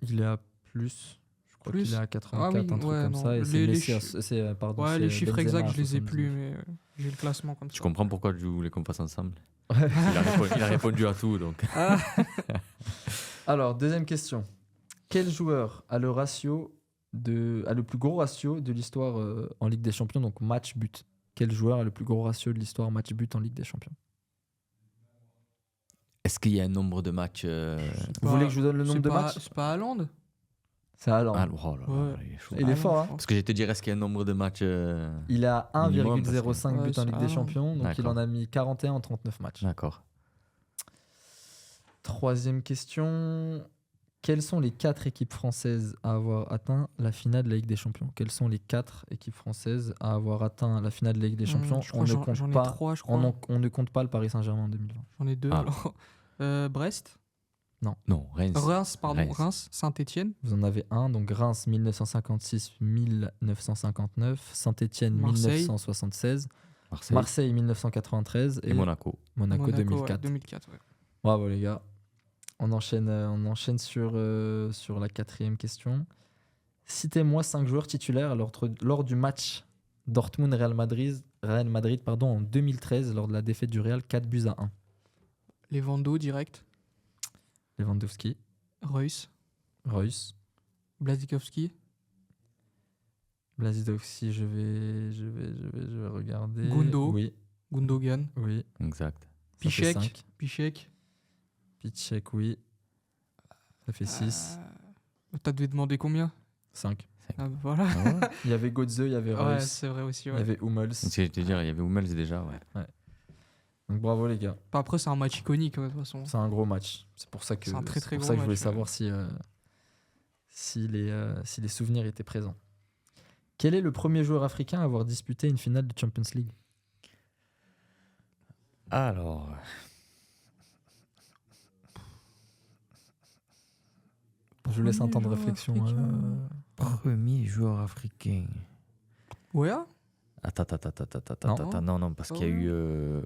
Il est à plus. Je crois Plus qu'il est à 84, Ah oui, un truc ouais, comme non. ça. Et c'est Les Messi, chi- pardon, Ouais, c'est les chiffres Benzema exacts, à je les ai 79. plus, mais j'ai le classement comme Tu ça. comprends pourquoi je voulais qu'on passe ensemble? Ouais. Il a répondu à tout, donc. Alors, deuxième question. Quel joueur a le plus gros ratio de l'histoire en Ligue des Champions, donc match-but? Quel joueur a le plus gros ratio de l'histoire match-but en Ligue des Champions? Est-ce qu'il y a un nombre de matchs Vous voulez que je vous donne le nombre de matchs? C'est pas Haaland? C'est Haaland. Ah, oh là là, Ouais. il est chaud. Il est fort, hein. Parce que j'allais te dire, est-ce qu'il y a un nombre de matchs Il est à Minimum, 1,05 parce que- buts en Ouais, Ligue c'est des Haaland. Champions, donc il D'accord. en a mis 41 en 39 matchs. D'accord. Troisième question. Quelles sont les 4 équipes françaises à avoir atteint la finale de la Ligue des Champions? Quelles sont les 4 équipes françaises à avoir atteint la finale de la Ligue des Champions? Je On crois ne que compte j'en ai pas. 3, je crois. On ne compte pas le Paris Saint-Germain en 2020. J'en ai 2. Ah. Alors. Brest. Non, Reims. Reims, pardon. Reims. Reims. Saint-Etienne. Vous en avez un, donc Reims 1956-1959, Saint-Étienne Marseille. 1976, Marseille. Marseille 1993 Et Monaco. Monaco 2004. Ouais, 2004, ouais. Bravo les gars. On enchaîne sur la 4e question. Citez-moi 5 joueurs titulaires lors du match Dortmund-Real Madrid, en 2013 lors de la défaite du Real 4-1. Les Vando, direct. Lewandowski, Reus. Reus, Blazikowski. Blazidowski, je vais regarder. Gundo. Oui, Gundogan. oui. Exact. Ça fait Pichek. 5. Pichek. Pichek, oui. Ça fait 6. T'as dû demander combien? 5. Ah, bah, voilà. Ah ouais. Il y avait Götze, il y avait Ouais, Reus, c'est vrai aussi. il y Ouais. avait Hummels. Donc, je vais te dire, il y avait Hummels déjà, ouais. Donc bravo les gars. Bah, après, c'est un match iconique, ouais, de toute façon. C'est un gros match. C'est pour ça que, C'est un très, très pour gros ça que je voulais match, savoir si les souvenirs étaient présents. Quel est le premier joueur africain à avoir disputé une finale de Champions League? Alors. Je vous laisse un Premier temps de joueur réflexion. africain. Premier joueur africain. Ouais. Attends, non, parce qu'il y a eu.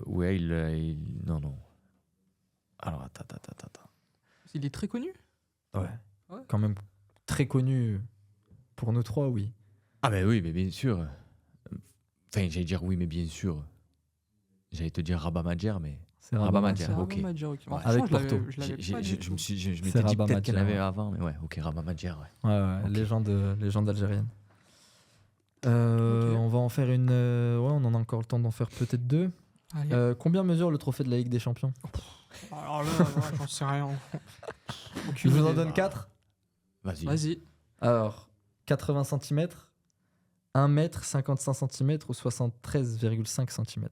Ouais, non. Alors, attends. Il est très connu. Ouais. Ouais. Quand même très connu pour nous trois, oui. Ah, ben oui, mais bien sûr. Enfin, j'allais dire oui, mais bien sûr. J'allais te dire Rabat Madjer, mais. C'est Rabat Madjer. Madjer. C'est ok. Rabat Madjer, ok. Ouais. Franchement, Avec je l'avais- Porto. je l'avais pas du Je tout. m'étais dit Rabat peut-être Madjer, qu'elle avait ouais. avant, mais ouais, ok, Rabat Madjer, ouais. Ouais, Ok. légende algérienne. Ok. On va en faire une. Ouais, on en a encore le temps d'en faire peut-être 2. Allez. Combien mesure le trophée de la Ligue des Champions? Alors là, ouais, j'en sais rien. Je Aucune vous en idée. donne 4. Vas-y. Vas-y. Alors, 80 cm, 1 mètre, 55 cm ou 73,5 cm?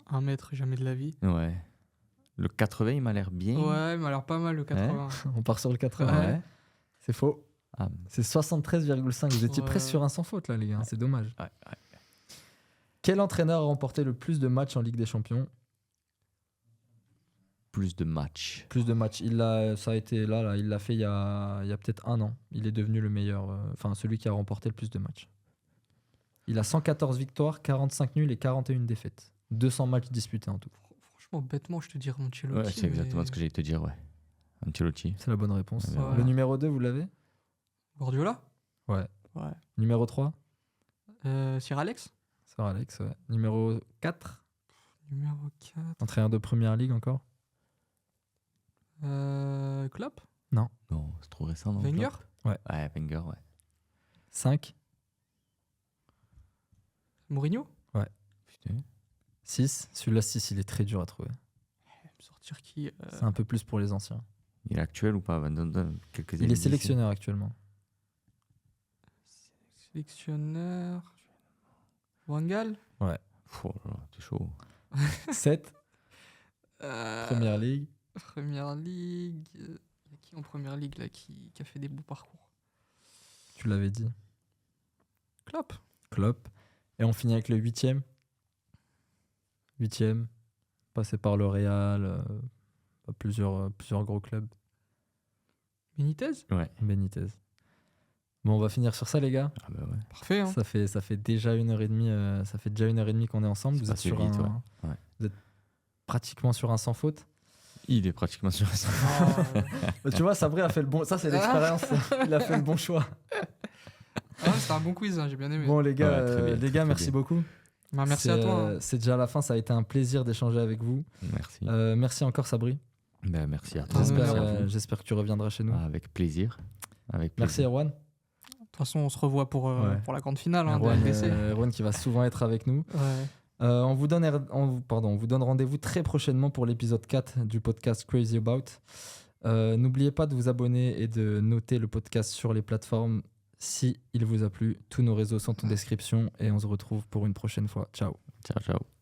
1 mètre, jamais de la vie. Ouais. Le 80, il m'a l'air bien. Ouais, mais alors pas mal le 80. On part sur le 80. Ouais. C'est faux. Ah, C'est 73,5. Vous étiez Ouais. presque sur un sans faute là, les gars. C'est dommage. ouais. Quel entraîneur a remporté le plus de matchs en Ligue des Champions? plus de matchs. Plus de matchs. Ça a été là, il l'a fait il y a peut-être un an. Il est devenu le meilleur, enfin celui qui a remporté le plus de matchs. Il a 114 victoires, 45 nuls et 41 défaites. 200 matchs disputés en tout. Franchement, bêtement, je te dirais Ancelotti. Ouais, c'est exactement mais- ce que j'allais te dire, ouais. Ancelotti. C'est la bonne réponse. Ouais. Le numéro 2, vous l'avez? Guardiola Ouais. Ouais. Numéro 3? Sir Alex Sir Alex, ouais. Numéro 4? Numéro 4. Entraîneur de Première Ligue encore? Klopp Non, c'est trop récent. Non, Wenger Klopp Ouais, Wenger, ouais. 5? Mourinho Putain. 6? Celui-là, 6, il est très dur à trouver. Sortir qui C'est un peu plus pour les anciens. Il est actuel ou pas? Donne quelques Il est indices. sélectionneur actuellement. Sélectionneur. Wangal Oh là là, t'es chaud. 7? Première Première Ligue. Première Ligue. Il y a qui en Première Ligue là, qui a fait des beaux parcours Tu l'avais dit. Klopp Klopp. Et on finit avec le 8e. 8e. Passé par le Real. Plusieurs gros clubs. Benitez Ouais. Benitez. Bon, on va finir sur ça, les gars. Ah bah ouais. Parfait, hein. Ça fait déjà 1h30. Ça fait déjà 1h30 qu'on est ensemble. C'est Vous êtes, passé sur vite, un, ouais. vous êtes pratiquement sur un sans faute. Il est pratiquement sur ça. Bah, tu vois, Sabri a fait le bon. Ça, c'est l'expérience. Il a fait le bon choix. Ah, c'était un bon quiz, hein, j'ai bien aimé. Bon, les gars, Ouais, très bien, très, très merci bien. beaucoup. Bah, merci à toi. Hein. C'est déjà la fin. Ça a été un plaisir d'échanger avec vous. Merci. Merci encore, Sabri. Ben, merci à toi. J'espère, Merci à vous. J'espère que tu reviendras chez nous. Ah, avec plaisir. Avec Merci, plaisir. Erwan. De toute façon, on se revoit pour la grande finale hein, de Erwan, LDC. Erwan qui va souvent être avec nous. Ouais. On vous donne rendez-vous très prochainement pour l'épisode 4 du podcast Crazy About. N'oubliez pas de vous abonner et de noter le podcast sur les plateformes si il vous a plu. Tous nos réseaux sont en description et on se retrouve pour une prochaine fois. Ciao. Ciao, ciao.